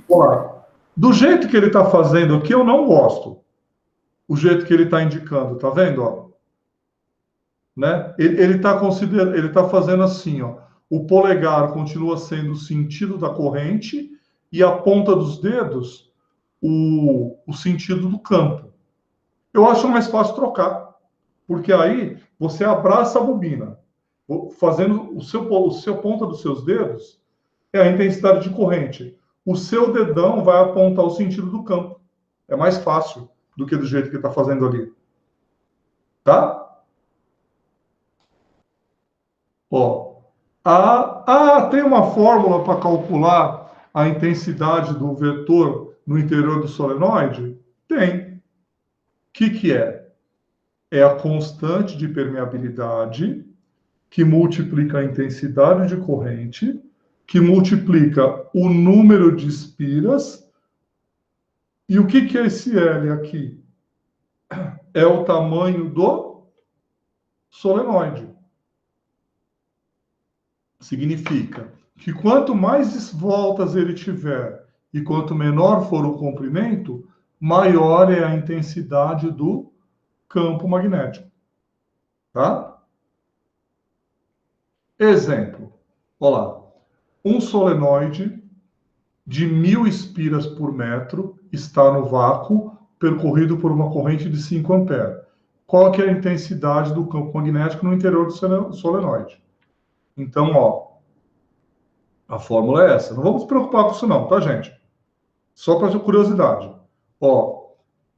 Olha, do jeito que ele está fazendo aqui, eu não gosto. O jeito que ele está indicando, tá vendo? Ó? Né? Ele está fazendo assim, ó. O polegar continua sendo o sentido da corrente e a ponta dos dedos o sentido do campo. Eu acho mais fácil trocar, porque aí você abraça a bobina, fazendo o seu ponta dos seus dedos é a intensidade de corrente. O seu dedão vai apontar o sentido do campo. É mais fácil do que do jeito que está fazendo ali. Tá? Ó, tem uma fórmula para calcular a intensidade do vetor no interior do solenoide? Tem. O que é? É a constante de permeabilidade que multiplica a intensidade de corrente, que multiplica o número de espiras. E o que é esse L aqui? É o tamanho do solenoide. Significa que quanto mais voltas ele tiver e quanto menor for o comprimento, maior é a intensidade do campo magnético. Tá? Exemplo. Olha lá. Um solenoide de 1000 espiras por metro está no vácuo, percorrido por uma corrente de 5 amperes. Qual que é a intensidade do campo magnético no interior do solenoide? Então, ó, a fórmula é essa. Não vamos nos preocupar com isso não, tá, gente? Só para curiosidade. Ó,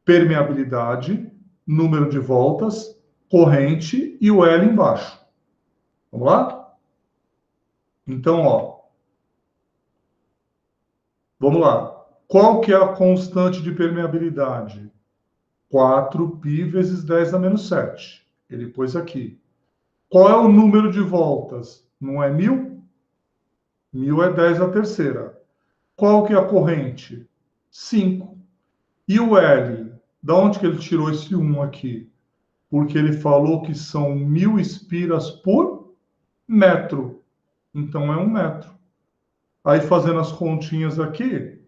permeabilidade, número de voltas, corrente e o L embaixo. Vamos lá? Então, ó, vamos lá. Qual que é a constante de permeabilidade? 4π vezes 10 a menos 7. Ele pôs aqui. Qual é o número de voltas? Não é 1000? 1000 é 10 a terceira. Qual que é a corrente? 5. E o L? Da onde que ele tirou esse 1 aqui? Porque ele falou que são 1000 espiras por metro. Então é 1 metro. Aí, fazendo as continhas aqui,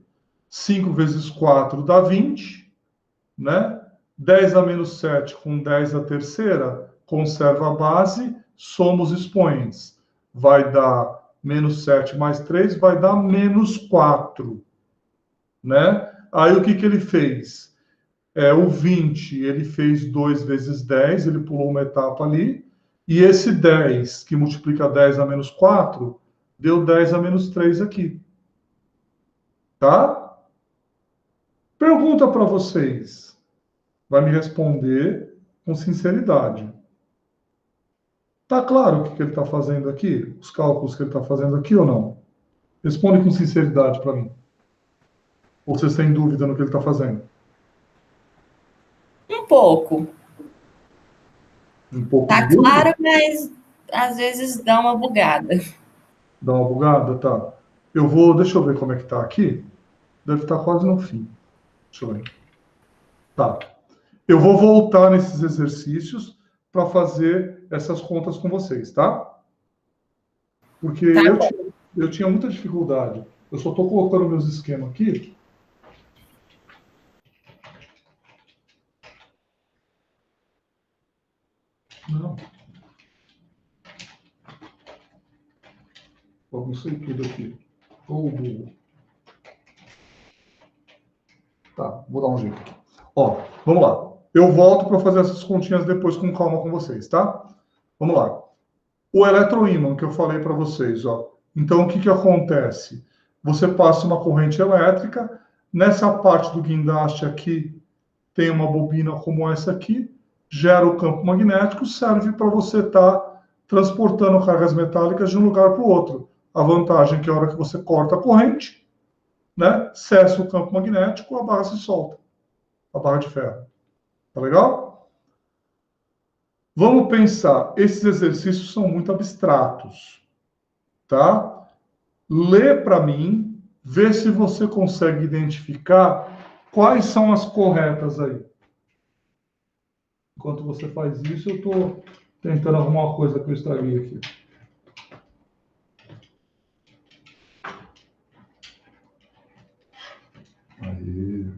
5 vezes 4 dá 20, né? 10 a menos 7 com 10 a terceira, conserva a base, soma os expoentes. Vai dar menos 7 mais 3, vai dar menos 4, né? Aí, o que ele fez? O 20, ele fez 2 vezes 10, ele pulou uma etapa ali, e esse 10, que multiplica 10 a menos 4, deu 10 a menos 3 aqui. Tá? Pergunta para vocês. Vai me responder com sinceridade. Tá claro o que ele está fazendo aqui? Os cálculos que ele está fazendo aqui ou não? Responde com sinceridade para mim. Ou vocês têm dúvida no que ele está fazendo? Um pouco. Um pouco Tá de dúvida? claro, mas às vezes dá uma bugada. Dá uma bugada? Tá. Deixa eu ver como é que tá aqui. Deve estar quase no fim. Deixa eu ver. Tá. Eu vou voltar nesses exercícios para fazer essas contas com vocês, tá? Porque Tá eu tinha muita dificuldade. Eu só estou colocando meus esquemas aqui. Não. Baguncei tudo aqui. Tá, vou dar um jeito aqui. Ó, vamos lá. Eu volto para fazer essas continhas depois com calma com vocês, tá? Vamos lá. O eletroímã que eu falei para vocês, ó. Então, o que acontece? Você passa uma corrente elétrica, nessa parte do guindaste aqui tem uma bobina como essa aqui, gera o campo magnético, serve para você estar transportando cargas metálicas de um lugar para o outro. A vantagem é que a hora que você corta a corrente, né, cessa o campo magnético, a barra se solta, a barra de ferro. Tá legal? Vamos pensar, esses exercícios são muito abstratos, tá? Lê para mim, vê se você consegue identificar quais são as corretas aí. Enquanto você faz isso, eu estou tentando alguma coisa que eu estraguei aqui. Aí.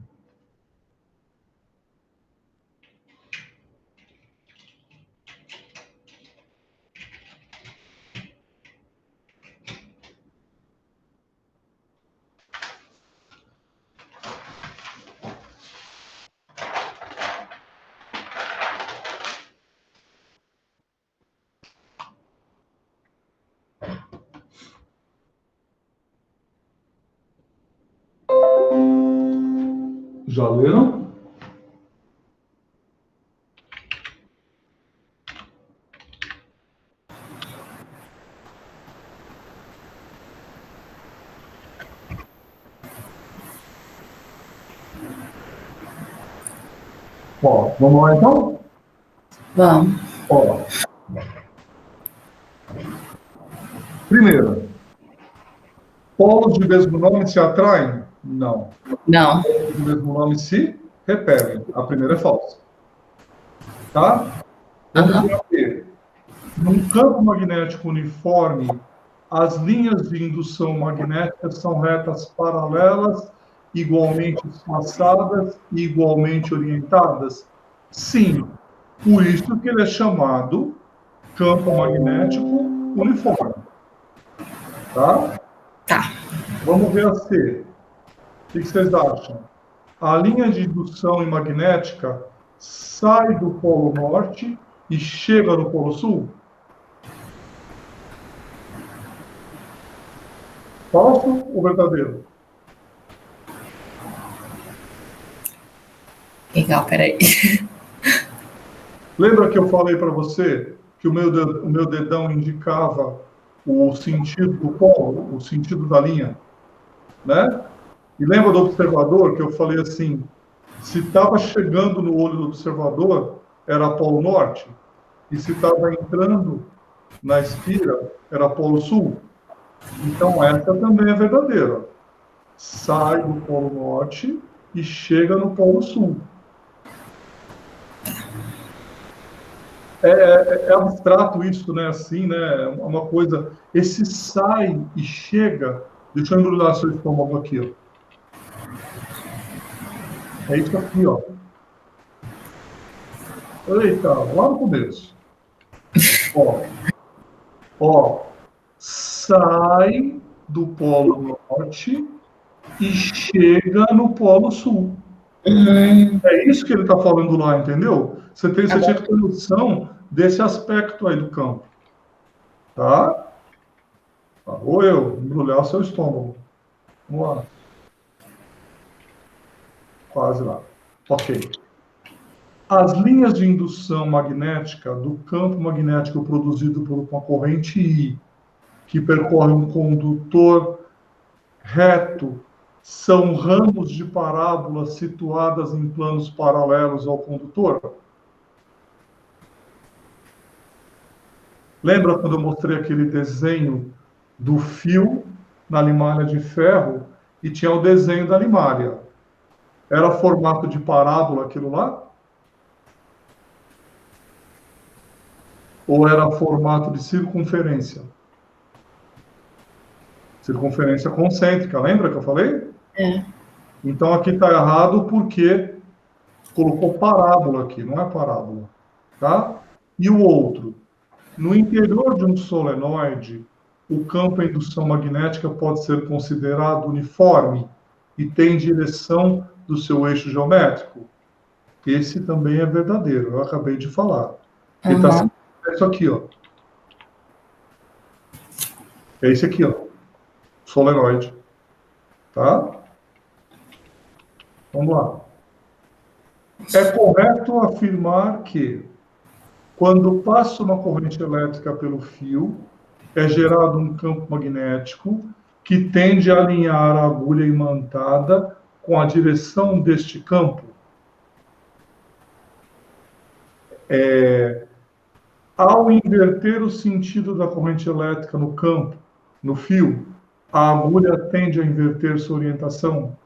Já leram? Ó, vamos lá então? Vamos. Ó. Primeiro, polos de mesmo nome se atraem? Não. Não. Polos de mesmo nome se repelem. A primeira é falsa. Tá? Vamos ver aqui. Num campo magnético uniforme, as linhas de indução magnética são retas paralelas, igualmente espaçadas e igualmente orientadas? Sim. Por isso que ele é chamado campo magnético uniforme. Tá? Tá. Vamos ver a C. O que vocês acham? A linha de indução magnética sai do Polo Norte e chega no Polo Sul? Falso ou verdadeiro? Legal, peraí. Lembra que eu falei para você que o meu dedão indicava o sentido do polo, o sentido da linha, né? E lembra do observador que eu falei assim, se estava chegando no olho do observador, era Polo Norte, e se estava entrando na esfera, era Polo Sul? Então, essa também é verdadeira. Sai do Polo Norte e chega no Polo Sul. É abstrato isso, né? Assim, né? Uma coisa. Esse sai e chega Deixa eu embrulhar seu estômago aqui, ó. É isso aqui, ó. Eita, lá no começo. Ó, ó, sai do Polo Norte e chega no Polo Sul. É isso que ele está falando lá, entendeu? Você tinha que ter noção desse aspecto aí do campo. Tá? Ou eu, embrulhar o seu estômago. Vamos lá. Quase lá. Ok. As linhas de indução magnética do campo magnético produzido por uma corrente I, que percorre um condutor reto, são ramos de parábolas situadas em planos paralelos ao condutor? Lembra quando eu mostrei aquele desenho do fio na limalha de ferro e tinha o desenho da limalha? Era formato de parábola aquilo lá? Ou era formato de circunferência? Circunferência concêntrica, lembra que eu falei? É. Então aqui está errado porque colocou parábola aqui, não é parábola. Tá? E o outro? No interior de um solenoide, o campo em indução magnética pode ser considerado uniforme e tem direção do seu eixo geométrico? Esse também é verdadeiro, eu acabei de falar. Ele está Aham. é isso aqui, ó. É esse aqui, ó. Solenoide. Tá? Vamos lá. É correto afirmar que, quando passa uma corrente elétrica pelo fio, é gerado um campo magnético que tende a alinhar a agulha imantada com a direção deste campo. Ao inverter o sentido da corrente elétrica no campo, no fio, a agulha tende a inverter sua orientação.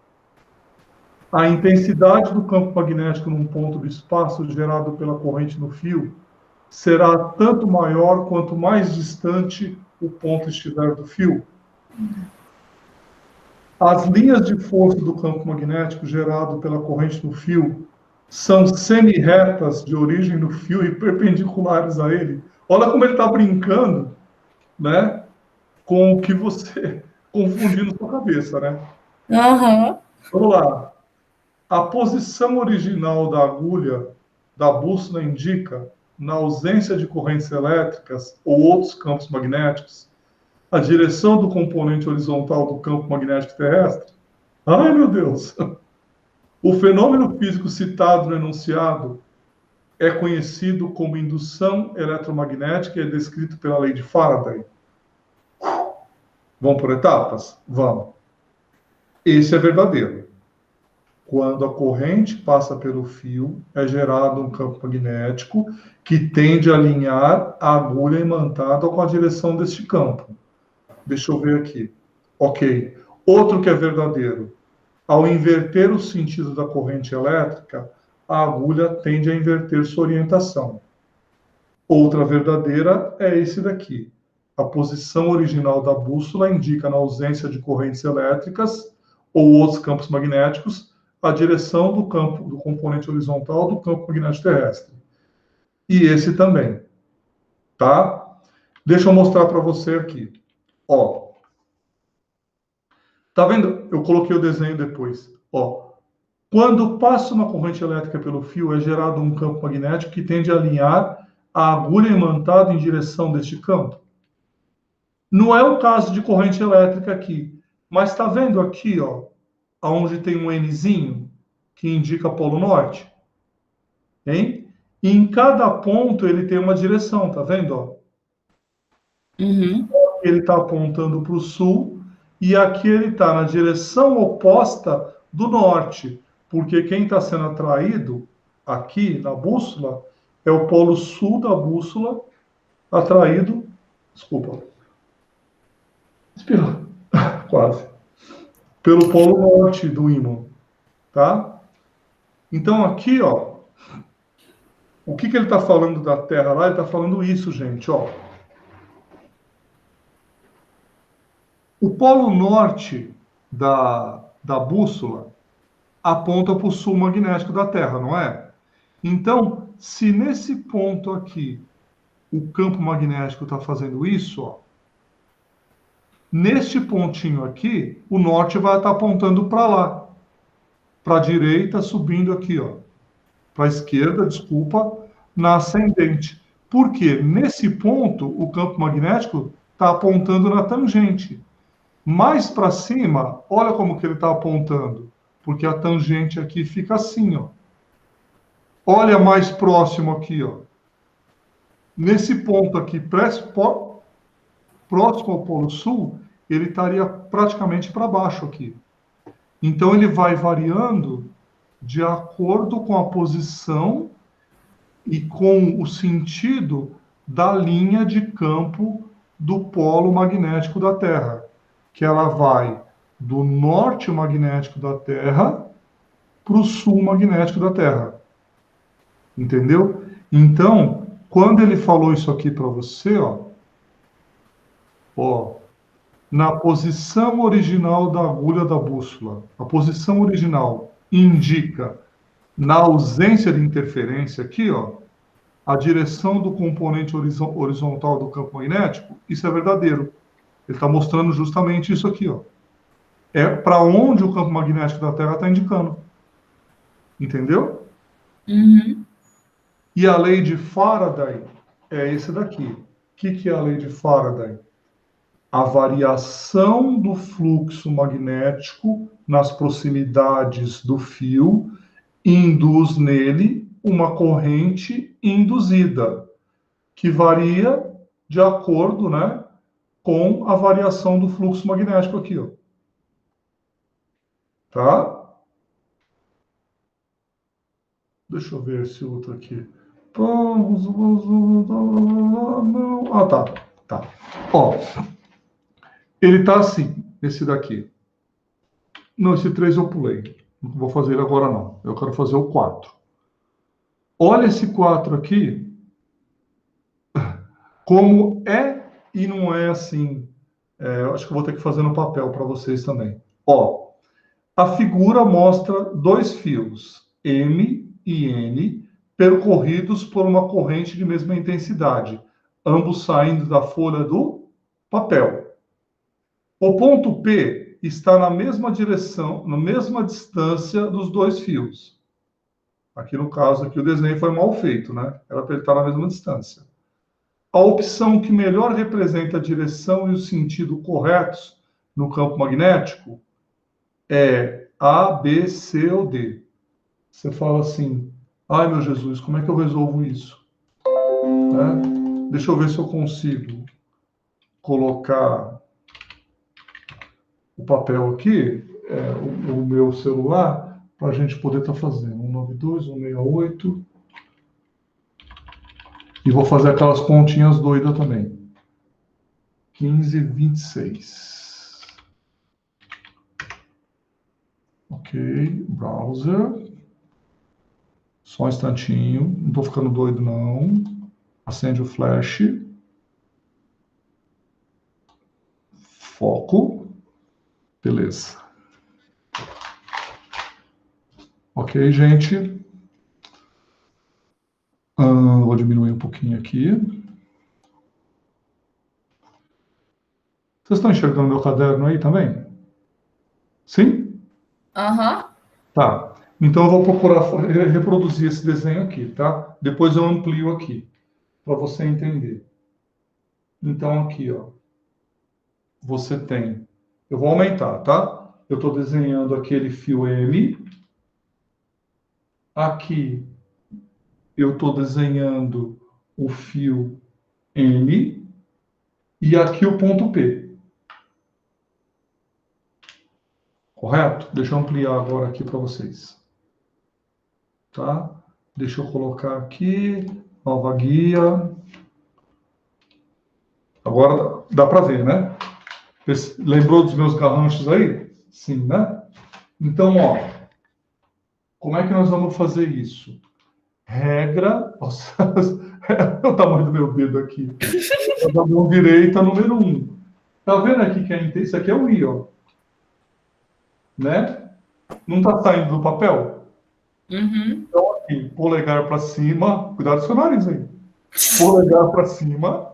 A intensidade do campo magnético num ponto do espaço gerado pela corrente no fio será tanto maior quanto mais distante o ponto estiver do fio. As linhas de força do campo magnético gerado pela corrente no fio são semi-retas de origem do fio e perpendiculares a ele. Olha como ele está brincando, né, com o que você confundiu na sua cabeça, né? Aham. Vamos lá. A posição original da agulha da bússola indica, na ausência de correntes elétricas ou outros campos magnéticos, a direção do componente horizontal do campo magnético terrestre? Ai, meu Deus! O fenômeno físico citado no enunciado é conhecido como indução eletromagnética e é descrito pela lei de Faraday. Vamos por etapas? Vamos. Esse é verdadeiro. Quando a corrente passa pelo fio, é gerado um campo magnético que tende a alinhar a agulha imantada com a direção deste campo. Deixa eu ver aqui. Ok. Outro que é verdadeiro. Ao inverter o sentido da corrente elétrica, a agulha tende a inverter sua orientação. Outra verdadeira é esse daqui. A posição original da bússola indica, na ausência de correntes elétricas ou outros campos magnéticos, a direção do campo, do componente horizontal do campo magnético terrestre. E esse também, tá? Deixa eu mostrar para você aqui. Ó, tá vendo? Eu coloquei o desenho depois. Ó, quando passa uma corrente elétrica pelo fio, é gerado um campo magnético que tende a alinhar a agulha imantada em direção deste campo. Não é o caso de corrente elétrica aqui, mas está vendo aqui, ó, onde tem um Nzinho que indica polo norte, hein? E em cada ponto ele tem uma direção, tá vendo? Ó? Uhum. Ele está apontando para o sul e aqui ele está na direção oposta do norte, porque quem está sendo atraído aqui na bússola é o polo sul da bússola atraído, desculpa, espirra, quase, pelo polo norte do ímã, tá? Então aqui, ó, o que ele está falando da Terra lá? Ele está falando isso, gente, ó. O polo norte da bússola aponta para o sul magnético da Terra, não é? Então, se nesse ponto aqui o campo magnético está fazendo isso, ó, neste pontinho aqui, o norte vai estar apontando para lá, para a direita, subindo aqui, ó, para a esquerda, desculpa, na ascendente. Porque nesse ponto o campo magnético está apontando na tangente. Mais para cima, olha como que ele está apontando, porque a tangente aqui fica assim, ó. Olha mais próximo aqui, ó. Nesse ponto aqui, próximo ao Polo Sul, ele estaria praticamente para baixo aqui. Então ele vai variando de acordo com a posição e com o sentido da linha de campo do polo magnético da Terra, que ela vai do norte magnético da Terra para o sul magnético da Terra. Entendeu? Então, quando ele falou isso aqui para você, ó, na posição original da agulha da bússola, a posição original indica, na ausência de interferência aqui, ó, a direção do componente horizontal do campo magnético, isso é verdadeiro. Ele está mostrando justamente isso aqui, ó. É para onde o campo magnético da Terra está indicando. Entendeu? Uhum. E a lei de Faraday é esse daqui. O que é a lei de Faraday? A variação do fluxo magnético nas proximidades do fio induz nele uma corrente induzida, que varia de acordo, né, com a variação do fluxo magnético aqui, ó. Tá? Deixa eu ver esse outro aqui. Ah, tá. Tá. Ó, ele tá assim, esse daqui. Não, esse 3 eu pulei. Não vou fazer ele agora, não. Eu quero fazer o 4. Olha esse 4 aqui, como é e não é assim. Acho que eu vou ter que fazer no papel para vocês também. Ó, a figura mostra dois fios, M e N, percorridos por uma corrente de mesma intensidade, ambos saindo da folha do papel. O ponto P está na mesma direção, na mesma distância dos dois fios. Aqui no caso, aqui o desenho foi mal feito, né? Era para ele estar na mesma distância. A opção que melhor representa a direção e o sentido corretos no campo magnético é A, B, C ou D. Você fala assim, ai meu Jesus, como é que eu resolvo isso? Né? Deixa eu ver se eu consigo colocar o papel aqui, o meu celular, para a gente poder estar fazendo. 192, 168. E vou fazer aquelas continhas doidas também. 15, 26. Ok, browser. Só um instantinho, não estou ficando doido não. Acende o flash. Foco. Beleza. Ok, gente. Vou diminuir um pouquinho aqui. Vocês estão enxergando meu caderno aí também? Sim? Aham. Tá. Então eu vou procurar reproduzir esse desenho aqui, tá? Depois eu amplio aqui, para você entender. Então aqui, ó, você tem... Eu vou aumentar, tá? Eu estou desenhando aquele fio M. Aqui eu estou desenhando o fio N. E aqui o ponto P. Correto? Deixa eu ampliar agora aqui para vocês. Tá? Deixa eu colocar aqui, nova guia. Agora dá para ver, né? Lembrou dos meus garranchos aí? Sim, né? Então, ó, como é que nós vamos fazer isso? Regra, nossa, é o tamanho do meu dedo aqui. A mão direita, número 1. Tá vendo aqui que isso aqui é o I, ó. Né? Não tá saindo do papel? Uhum. Então, aqui, polegar para cima. Cuidado com o seu nariz aí. Polegar para cima.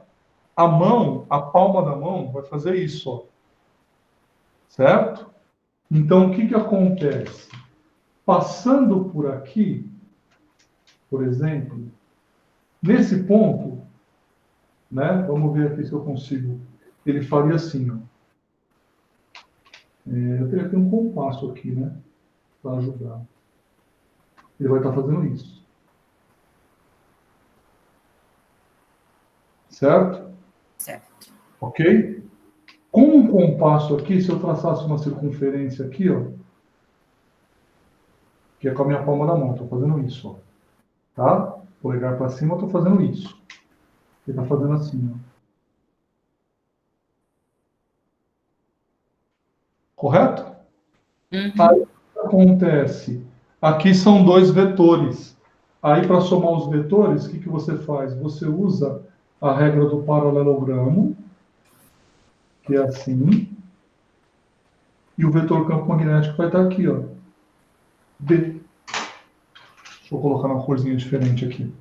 A mão, a palma da mão, vai fazer isso, ó. Certo? Então, o que que acontece? Passando por aqui, por exemplo, nesse ponto, né? Vamos ver aqui se eu consigo. Ele faria assim, ó. Eu teria que ter um compasso aqui, né? Para ajudar. Ele vai estar fazendo isso. Certo? Certo. Ok? Com um compasso aqui, se eu traçasse uma circunferência aqui, ó, que é com a minha palma da mão, estou fazendo isso, ó. Tá? Polegar para cima, eu estou fazendo isso. Ele está fazendo assim, ó. Correto? Aí Uhum. o que acontece? Aqui são dois vetores. Aí, para somar os vetores, o que que você faz? Você usa a regra do paralelogramo, que é assim, e o vetor campo magnético vai estar aqui, ó. B. Deixa eu colocar uma corzinha diferente aqui.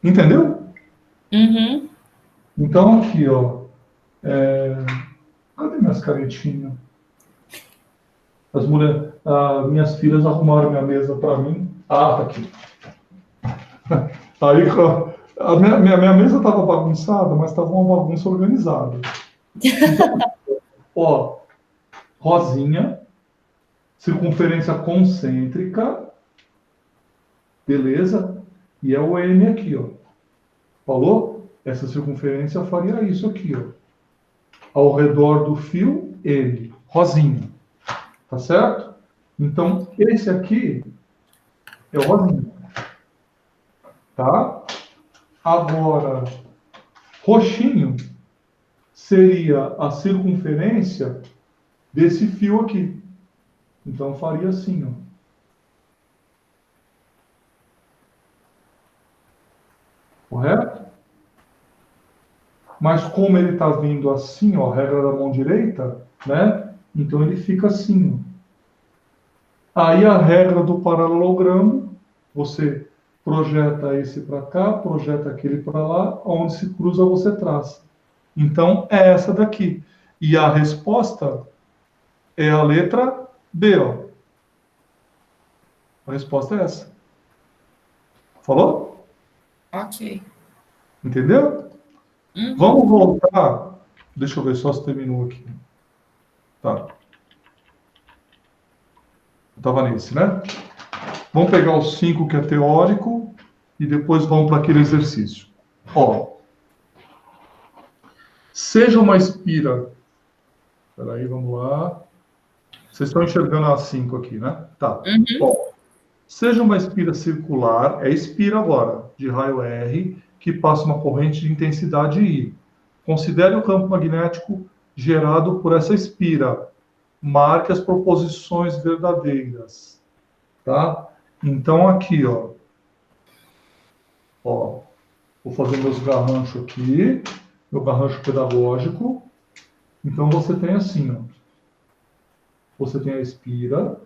Entendeu? Uhum. Então, aqui, ó. Cadê minhas canetinhas? Minhas filhas arrumaram minha mesa para mim. Ah, tá aqui. Aí, a minha mesa estava bagunçada, mas estava uma bagunça organizada. Então, ó, rosinha, circunferência concêntrica, beleza? E é o M aqui, ó. Falou? Essa circunferência faria isso aqui, ó. Ao redor do fio, M, rosinha. Tá certo? Então, esse aqui é o rosinha. Tá? Agora, roxinho seria a circunferência desse fio aqui. Então, faria assim, ó. Correto? Mas como ele está vindo assim, ó, regra da mão direita, né? Então ele fica assim, ó. Aí a regra do paralelogramo, você projeta esse para cá, projeta aquele para lá, onde se cruza você traça. Então é essa daqui. E a resposta é a letra B, ó. A resposta é essa. Falou? Ok. Entendeu? Uhum. Vamos voltar. Deixa eu ver só se terminou aqui. Tá. Eu estava nesse, né? Vamos pegar os 5 que é teórico e depois vamos para aquele exercício. Ó, seja uma espira. Espera aí, vamos lá. Vocês estão enxergando as 5 aqui, né? Tá. Uhum. Ó, seja uma espira circular, é espira agora, de raio R, que passa uma corrente de intensidade I. Considere o campo magnético gerado por essa espira. Marque as proposições verdadeiras. Tá? Então, aqui, ó. Ó, vou fazer meus garranchos aqui, meu garrancho pedagógico. Então, você tem assim, ó. Você tem a espira,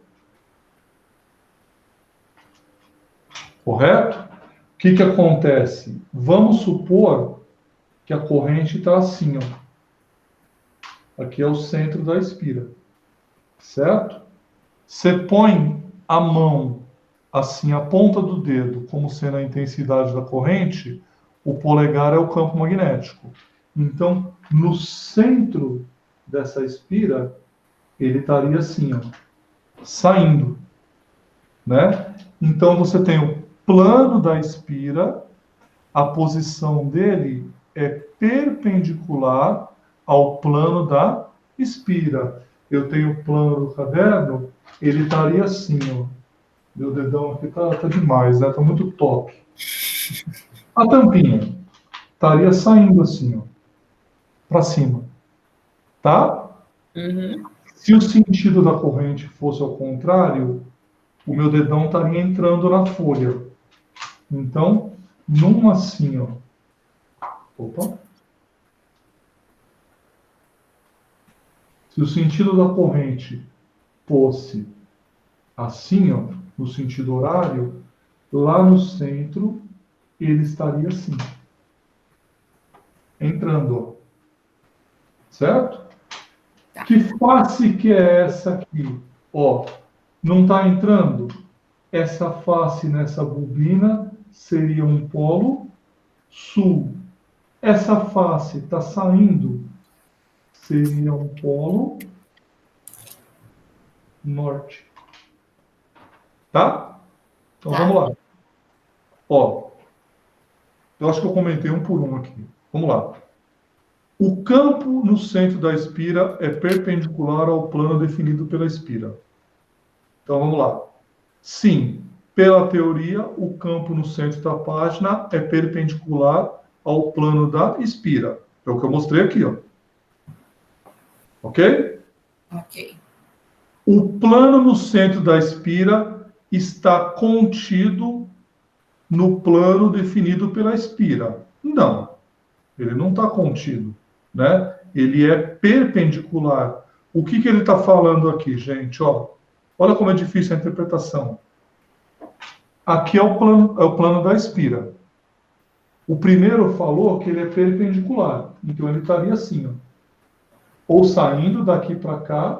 correto? O que que acontece? Vamos supor que a corrente está assim, ó. Aqui é o centro da espira, certo? Você põe a mão assim, a ponta do dedo, como sendo a intensidade da corrente, o polegar é o campo magnético. Então, no centro dessa espira, ele estaria assim, ó, saindo, né? Então, você tem o plano da espira, a posição dele é perpendicular ao plano da espira. Eu tenho o plano do caderno, ele estaria assim, ó. Meu dedão aqui tá demais, né? Tá muito top. A tampinha estaria saindo assim, ó, para cima, tá? Uhum. Se o sentido da corrente fosse ao contrário, o meu dedão estaria entrando na folha. Então, num assim, ó. Opa. Se o sentido da corrente fosse assim, ó, no sentido horário, lá no centro ele estaria assim, entrando, ó. Certo? Tá. Que face que é essa aqui? Ó, não está entrando? Essa face nessa bobina seria um polo sul. Essa face está saindo, seria um polo norte. Tá? Então Tá. vamos lá. Ó, eu acho que eu comentei um por um aqui. Vamos lá. O campo no centro da espira é perpendicular ao plano definido pela espira. Então vamos lá. Sim, pela teoria, o campo no centro da página é perpendicular ao plano da espira. É o que eu mostrei aqui, ó. Ok? Ok. O plano no centro da espira está contido no plano definido pela espira. Não, ele não está contido, né? Ele é perpendicular. O que ele está falando aqui, gente? Ó, olha como é difícil a interpretação. Aqui é o plano da espira. O primeiro falou que ele é perpendicular, então ele estaria assim, ó, ou saindo daqui para cá,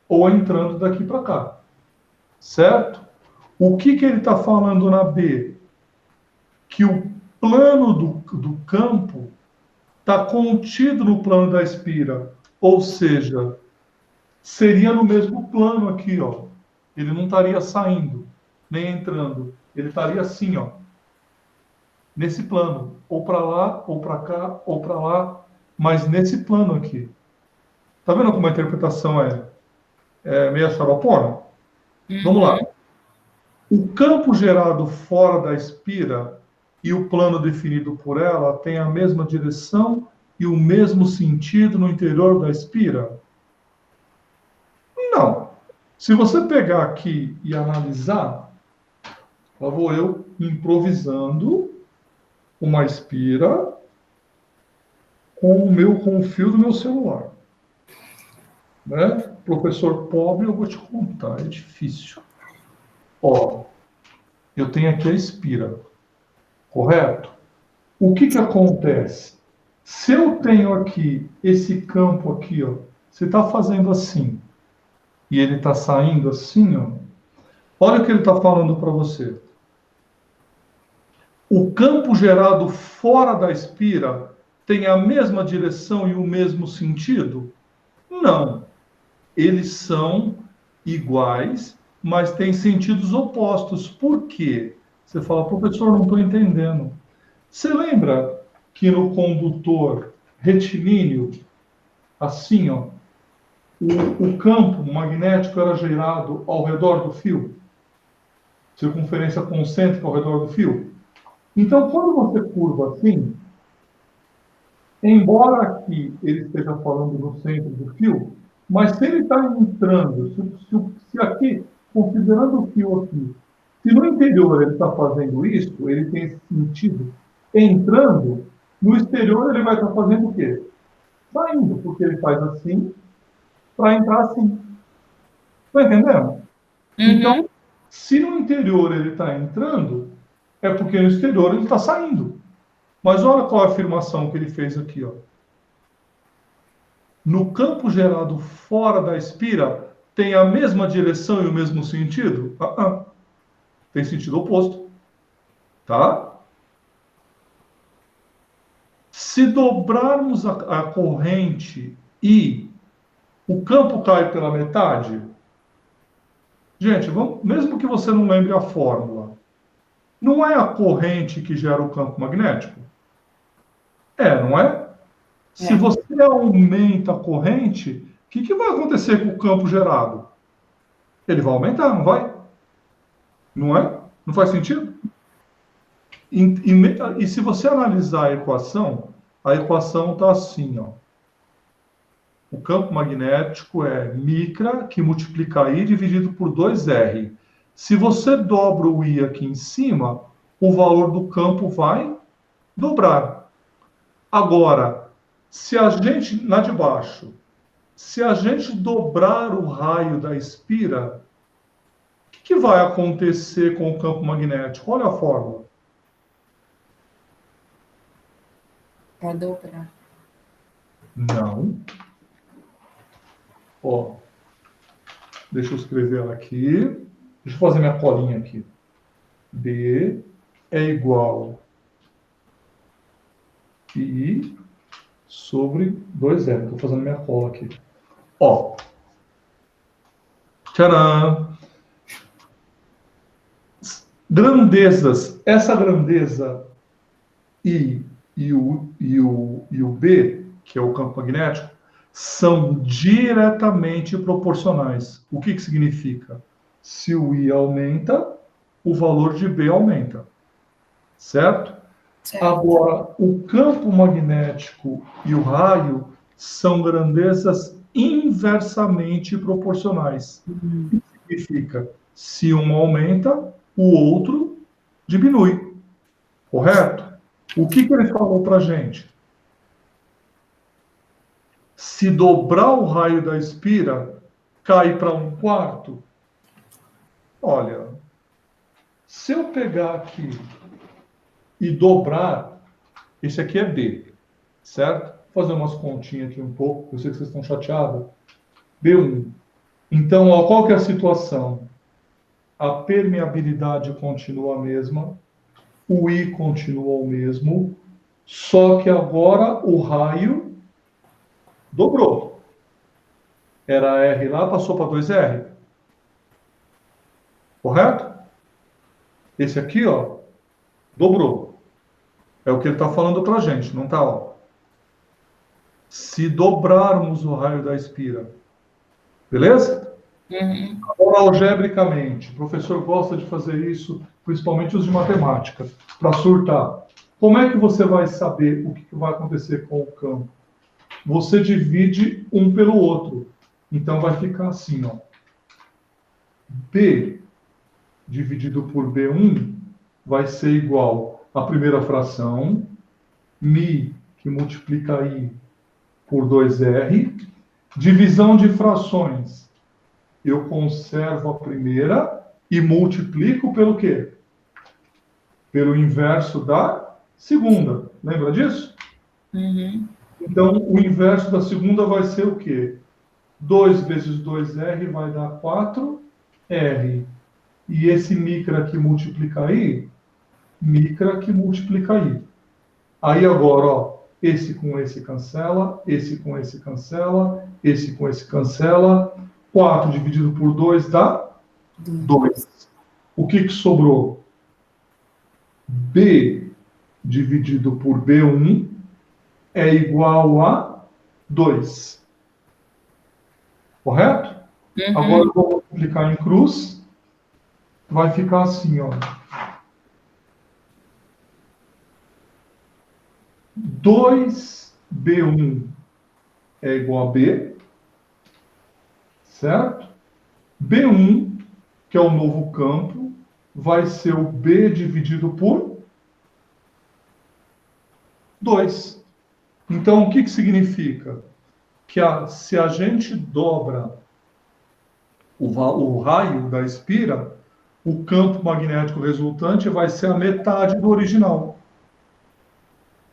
ou entrando daqui para cá, certo? O que ele está falando na B? Que o plano do campo está contido no plano da espira, ou seja, seria no mesmo plano aqui, ó. Ele não estaria saindo, nem entrando, ele estaria assim, ó, nesse plano, ou para lá, ou para cá, ou para lá, mas nesse plano aqui. Tá vendo como a interpretação é meio xaropona? Vamos lá. Uhum. O campo gerado fora da espira e o plano definido por ela têm a mesma direção e o mesmo sentido no interior da espira? Não. Se você pegar aqui e analisar, lá vou eu improvisando uma espira com o fio do meu celular. Né? Professor pobre, eu vou te contar, é difícil. Ó, eu tenho aqui a espira, correto? O que acontece? Se eu tenho aqui esse campo aqui, ó, você está fazendo assim, e ele está saindo assim, ó, olha o que ele está falando para você. O campo gerado fora da espira tem a mesma direção e o mesmo sentido? Não. Eles são iguais, mas têm sentidos opostos. Por quê? Você fala, professor, não estou entendendo. Você lembra que no condutor retilíneo, assim, ó, o campo magnético era gerado ao redor do fio? Circunferência concêntrica ao redor do fio? Então, quando você curva assim, embora aqui ele esteja falando no centro do fio, mas se ele está entrando, se aqui, considerando o fio aqui, se no interior ele está fazendo isso, ele tem esse sentido entrando, no exterior ele vai estar fazendo o quê? Saindo, porque ele faz assim para entrar assim. Está entendendo? Então, Uhum. se no interior ele está entrando, é porque no exterior ele está saindo. Mas olha qual a afirmação que ele fez aqui, ó. No campo gerado fora da espira, tem a mesma direção e o mesmo sentido? Tem sentido oposto. Tá? Se dobrarmos a corrente e o campo cai pela metade, gente, mesmo que você não lembre a fórmula, não é a corrente que gera o campo magnético? Não é? Se É. você aumenta a corrente, o que vai acontecer com o campo gerado? Ele vai aumentar, não vai? Não é? Não faz sentido? E se você analisar a equação está assim, ó. O campo magnético é micra, que multiplica I dividido por 2R. Se você dobra o I aqui em cima, o valor do campo vai dobrar. Agora, se a gente, na de baixo, se a gente dobrar o raio da espira, o que vai acontecer com o campo magnético? Olha a fórmula. Vai dobrar. Não. Ó, deixa eu escrever ela aqui. Deixa eu fazer minha colinha aqui. B é igual I sobre 2R. Estou fazendo minha cola aqui. Ó. Tcharam! Grandezas. Essa grandeza I e o B, que é o campo magnético, são diretamente proporcionais. O que significa? Se o I aumenta, o valor de B aumenta. Certo? Agora, o campo magnético e o raio são grandezas inversamente proporcionais. O que significa? Se um aumenta, o outro diminui. Correto? O que ele falou para a gente? Se dobrar o raio da espira, cai para 1/4. Olha, se eu pegar aqui e dobrar, esse aqui é B, certo? Vou fazer umas continhas aqui um pouco, eu sei que vocês estão chateados. B1. Então, ó, qual que é a situação? A permeabilidade continua a mesma, o I continua o mesmo, só que agora o raio dobrou. Era R lá, passou para 2R. Correto? Esse aqui, ó, dobrou. É o que ele está falando para a gente, não está? Ó. Se dobrarmos o raio da espira, beleza? Uhum. Agora, algebricamente, o professor gosta de fazer isso, principalmente os de matemática, para surtar. Como é que você vai saber o que vai acontecer com o campo? Você divide um pelo outro. Então, vai ficar assim, ó. B dividido por B1 vai ser igual à primeira fração, Mi, que multiplica I por 2R. Divisão de frações. Eu conservo a primeira e multiplico pelo quê? Pelo inverso da segunda. Lembra disso? Uhum. Então, o inverso da segunda vai ser o quê? 2 vezes 2R vai dar 4R. E esse micra que multiplica I, micra que multiplica I. Aí agora, ó, esse com esse cancela, esse com esse cancela, esse com esse cancela. 4 dividido por 2 dá 2. O que sobrou? B dividido por B1 é igual a 2. Correto? Uhum. Agora eu vou multiplicar em cruz. Vai ficar assim, ó. 2B1 é igual a B. Certo? B1, que é o novo campo, vai ser o B dividido por 2. Então, o que significa? Que se a gente dobra o raio da espira, o campo magnético resultante vai ser a metade do original.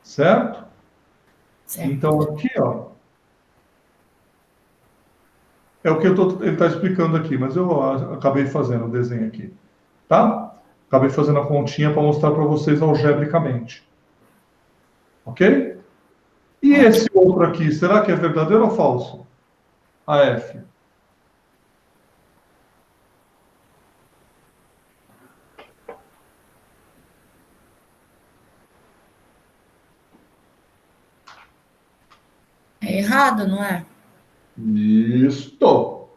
Certo? Certo. Então, aqui, ó, é o que ele está explicando aqui, mas eu acabei fazendo o desenho aqui. Tá? Acabei fazendo a continha para mostrar para vocês algebricamente. Ok? E esse outro aqui, será que é verdadeiro ou falso? AF. É errado, não é? Isto.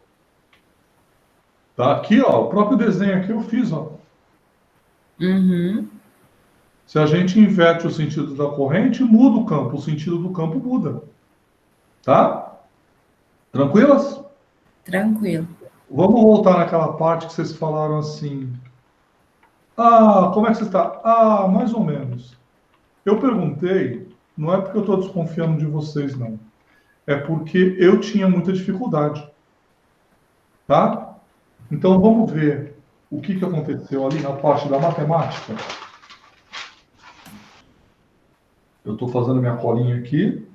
Tá aqui, ó, o próprio desenho aqui eu fiz, ó. Uhum. Se a gente inverte o sentido da corrente, muda o campo, o sentido do campo muda. Tá? Tranquilas? Tranquilo. Vamos voltar naquela parte que vocês falaram assim. Ah, como é que você está? Ah, mais ou menos. Eu perguntei, não é porque eu estou desconfiando de vocês, não. É porque eu tinha muita dificuldade, tá? Então vamos ver o que que aconteceu ali na parte da matemática. Eu estou fazendo minha colinha aqui.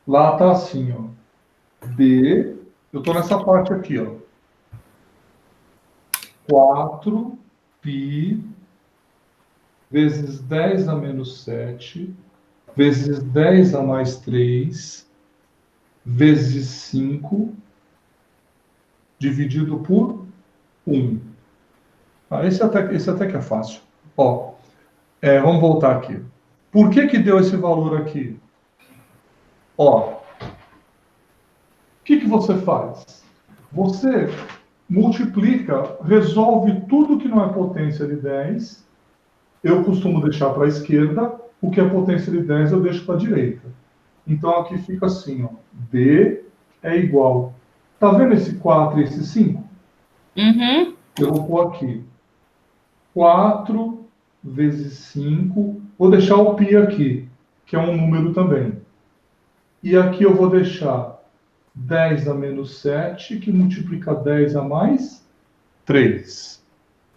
Lá está assim, ó. B, eu estou nessa parte aqui, ó. 4 π vezes 10 a menos 7 vezes 10 a mais 3 vezes 5 dividido por 1. Ah, esse até que é fácil. Ó, vamos voltar aqui. Por que que deu esse valor aqui? Ó, o que que você faz? Você multiplica, resolve tudo que não é potência de 10. Eu costumo deixar para a esquerda, o que é potência de 10 eu deixo para a direita. Então aqui fica assim, ó, B é igual. Tá vendo esse 4 e esse 5? Uhum. Eu vou pôr aqui 4 vezes 5. Vou deixar o π aqui, que é um número também. E aqui eu vou deixar 10 a menos 7, que multiplica 10 a mais 3.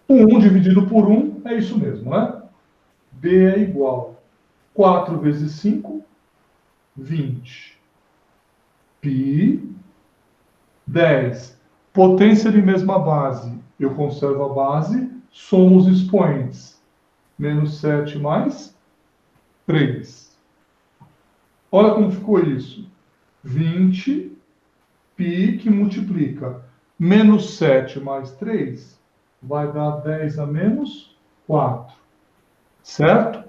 1 dividido por 1 é isso mesmo, né? B é igual 4 vezes 5, 20. Π, 10. Potência de mesma base. Eu conservo a base, somo os expoentes. Menos 7 mais 3. Olha como ficou isso. 20 π que multiplica menos 7 mais 3 vai dar 10 a menos 4. Certo?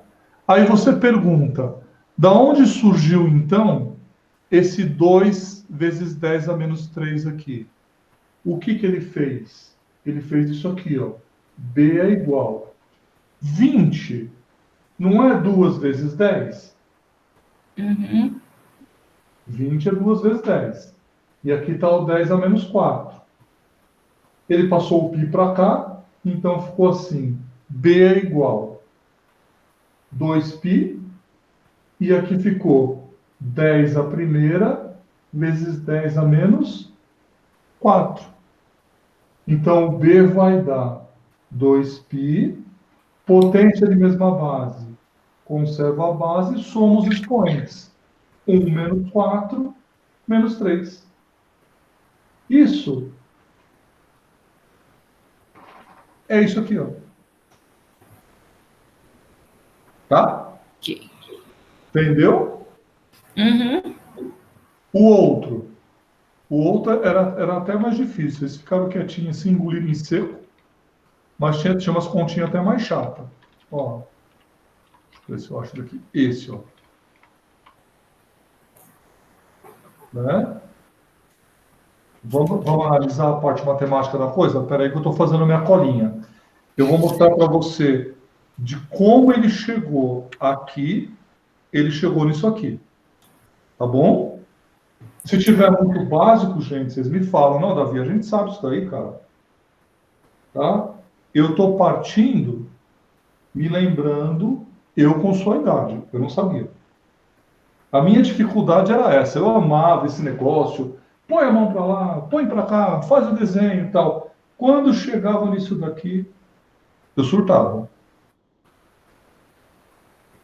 Aí você pergunta, da onde surgiu então esse 2 vezes 10 a menos 3 aqui? O que que ele fez? Ele fez isso aqui, ó. B é igual. 20 não é 2 vezes 10? Uhum. 20 é 2 vezes 10. E aqui está o 10 a menos 4. Ele passou o π para cá, então ficou assim. B é igual 2π, e aqui ficou 10 a primeira vezes 10 a menos 4. Então, B vai dar 2π, potência de mesma base, conserva a base, soma os expoentes. 1 menos 4, menos 3. Isso é isso aqui, ó. Tá? Ok. Entendeu? Uhum. O outro. O outro era até mais difícil. Eles ficaram quietinhos, assim, engoliram em seco. Mas tinha umas continhas até mais chatas. Ó. Deixa eu ver se eu acho daqui. Esse, ó. Né? Vamos analisar a parte matemática da coisa? Espera aí que eu estou fazendo minha colinha. Eu vou mostrar para você de como ele chegou aqui, ele chegou nisso aqui. Tá bom? Se tiver muito básico, gente, vocês me falam. Não, Davi, a gente sabe isso daí, cara. Tá? Eu estou partindo, me lembrando, eu com sua idade. Eu não sabia. A minha dificuldade era essa. Eu amava esse negócio. Põe a mão para lá, põe para cá, faz o desenho e tal. Quando chegava nisso daqui, eu surtava.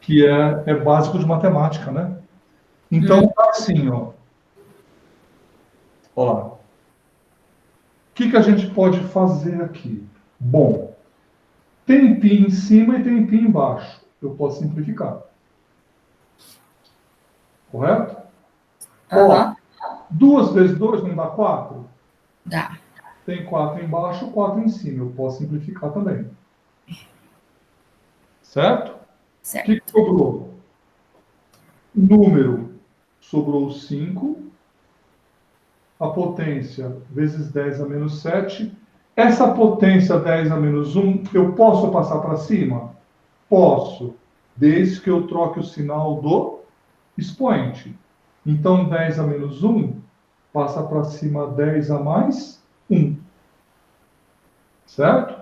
Que é básico de matemática, né? Então, tá assim, ó. Ó lá. O que que a gente pode fazer aqui? Bom, tem π em cima e tem π embaixo. Eu posso simplificar. Correto? Ó, Aham. 2 vezes 2 não dá 4? Dá. Tem 4 embaixo, 4 em cima. Eu posso simplificar também. Certo? O que que Certo. sobrou? Número. Sobrou 5. A potência vezes 10 a menos 7. Essa potência 10 a menos 1, eu posso passar para cima? Posso, desde que eu troque o sinal do expoente. Então, 10 a menos 1 passa para cima 10 a mais 1. Certo?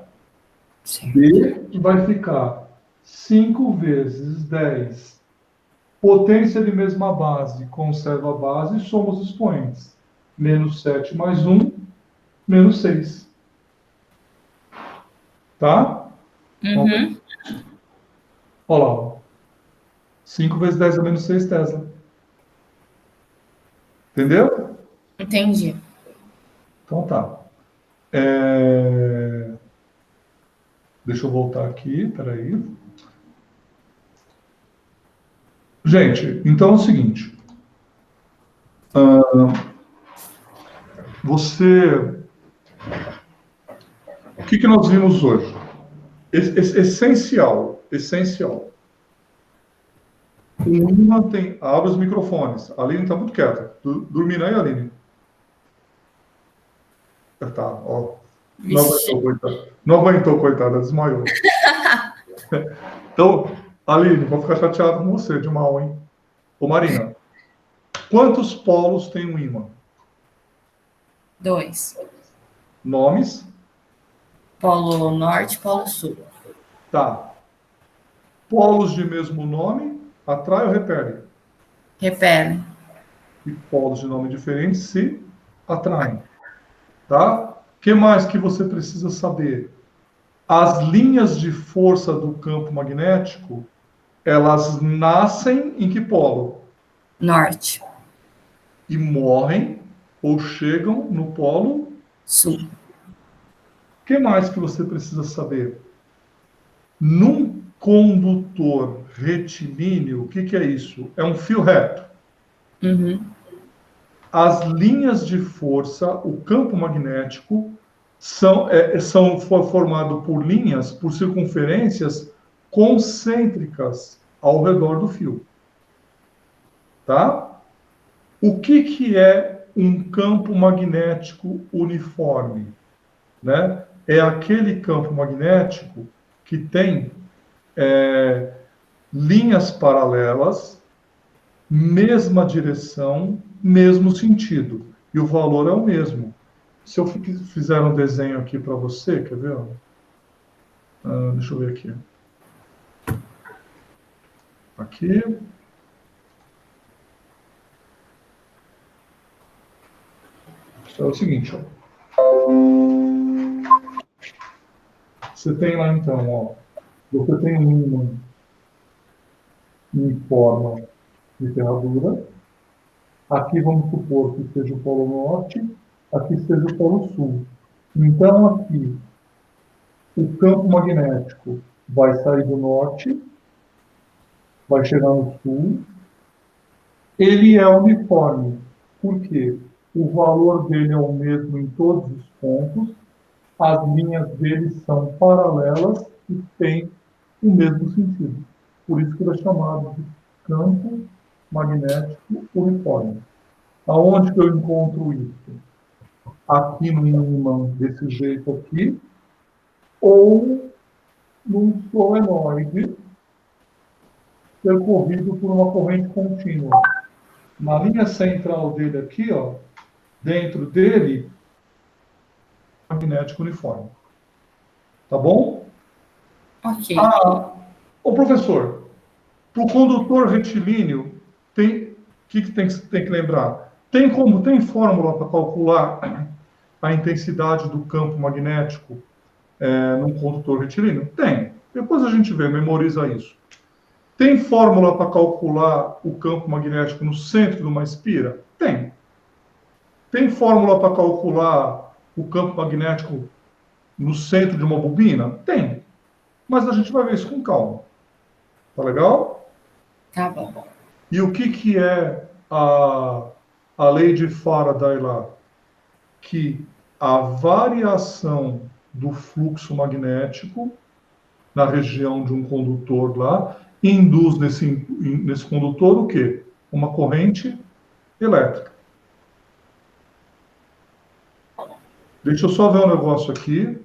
B vai ficar 5 vezes 10. Potência de mesma base, conserva a base, somos expoentes. Menos 7 mais 1, menos 6. Tá? Uhum. Olha lá. Ó. 5 vezes 10 é menos 6 Tesla. Entendeu? Entendi. Então tá. Deixa eu voltar aqui, peraí. Gente, então é o seguinte. Você. O que nós vimos hoje? Essencial. Essencial. O ímã tem. Abre os microfones. A Aline está muito quieta. Dormindo aí, Aline? Tá, ó. Não Vixe. aguentou, coitada. Não aguentou, coitada, desmaiou. Então, Aline, vou ficar chateado com você de mal, hein? Ô, Marina, quantos polos tem um ímã? 2. Nomes? Polo norte, polo sul. Tá. Polos de mesmo nome, atrai ou repele? Repele. E polos de nome diferente se atraem. Tá? O que mais que você precisa saber? As linhas de força do campo magnético, elas nascem em que polo? Norte. E morrem ou chegam no polo. Sul. O que mais que você precisa saber? Num condutor retilíneo, o que é isso? É um fio reto. Uhum. As linhas de força, o campo magnético, são formado por linhas, por circunferências concêntricas ao redor do fio. Tá? O que é um campo magnético uniforme? Né? É aquele campo magnético que tem linhas paralelas, mesma direção, mesmo sentido. E o valor é o mesmo. Se eu fizer um desenho aqui para você, quer ver? Deixa eu ver aqui. Aqui. É o seguinte, ó. Você tem lá então, ó. Você tem um ímã em forma de ferradura. Aqui vamos supor que seja o polo norte, aqui seja o polo sul. Então aqui o campo magnético vai sair do norte, vai chegar no sul. Ele é uniforme, porque o valor dele é o mesmo em todos os pontos, as linhas dele são paralelas e têm o mesmo sentido. Por isso que ele é chamado de campo magnético uniforme. Aonde que eu encontro isso? Aqui no ímã desse jeito aqui, ou num solenoide percorrido por uma corrente contínua. Na linha central dele aqui, ó, dentro dele, magnético uniforme. Tá bom? Ok. O professor, para o condutor retilíneo, o que tem que lembrar? Tem fórmula para calcular a intensidade do campo magnético num condutor retilíneo? Tem. Depois a gente vê, memoriza isso. Tem fórmula para calcular o campo magnético no centro de uma espira? Tem. Tem fórmula para calcular o campo magnético no centro de uma bobina? Tem. Mas a gente vai ver isso com calma. Tá legal? Tá bom. E o que é a lei de Faraday lá? Que a variação do fluxo magnético na região de um condutor lá induz nesse condutor o quê? Uma corrente elétrica. Deixa eu só ver um negócio aqui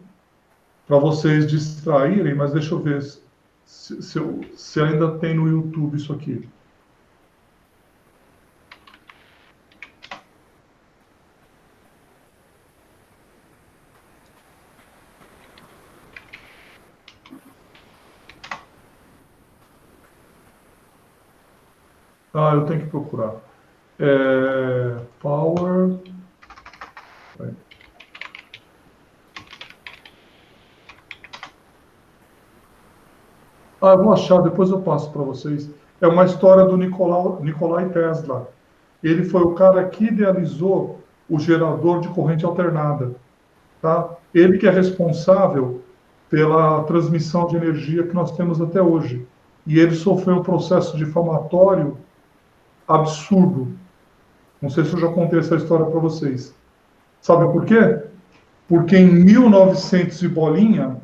para vocês distraírem, mas deixa eu ver se ainda tem no YouTube isso aqui. Ah, eu tenho que procurar. Power. Ah, eu vou achar, depois eu passo para vocês. É uma história do Nikolai Tesla. Ele foi o cara que idealizou o gerador de corrente alternada, tá? Ele que é responsável pela transmissão de energia que nós temos até hoje. E ele sofreu um processo difamatório absurdo. Não sei se eu já contei essa história para vocês. Sabe por quê? Porque em 1900 e bolinha,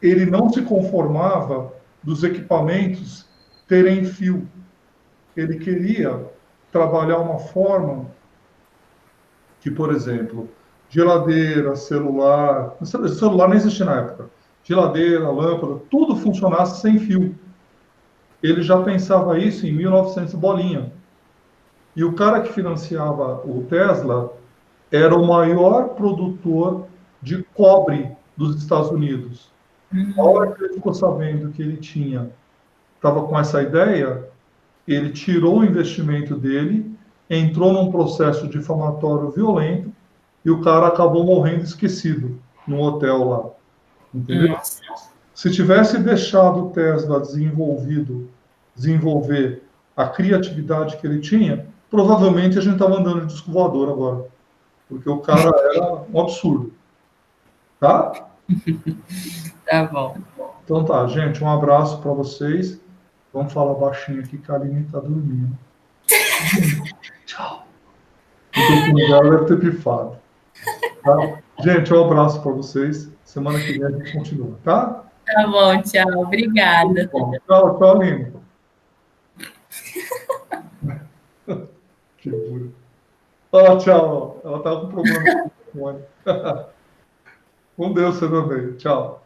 ele não se conformava dos equipamentos terem fio. Ele queria trabalhar uma forma que, por exemplo, geladeira, celular não existia na época, geladeira, lâmpada, tudo funcionasse sem fio. Ele já pensava isso em 1900 bolinha. E o cara que financiava o Tesla era o maior produtor de cobre dos Estados Unidos. A hora que ele ficou sabendo que ele estava com essa ideia, ele tirou o investimento dele, entrou num processo difamatório violento e o cara acabou morrendo esquecido no hotel lá, entendeu? Nossa. Se tivesse deixado o Tesla desenvolver a criatividade que ele tinha, provavelmente a gente estava andando de disco voador agora, porque o cara era um absurdo, tá? Tá bom. Então tá, gente, um abraço para vocês. Vamos falar baixinho aqui que a Aline está dormindo. Tchau. O ela deve ter pifado. Tá? Gente, um abraço para vocês. Semana que vem a gente continua, tá? Tá bom, tchau. Obrigada. Bom, tchau, tchau, Aline. Que duro. Ah, tchau. Ela estava com problema com o telefone. Com Deus, você também. Tchau.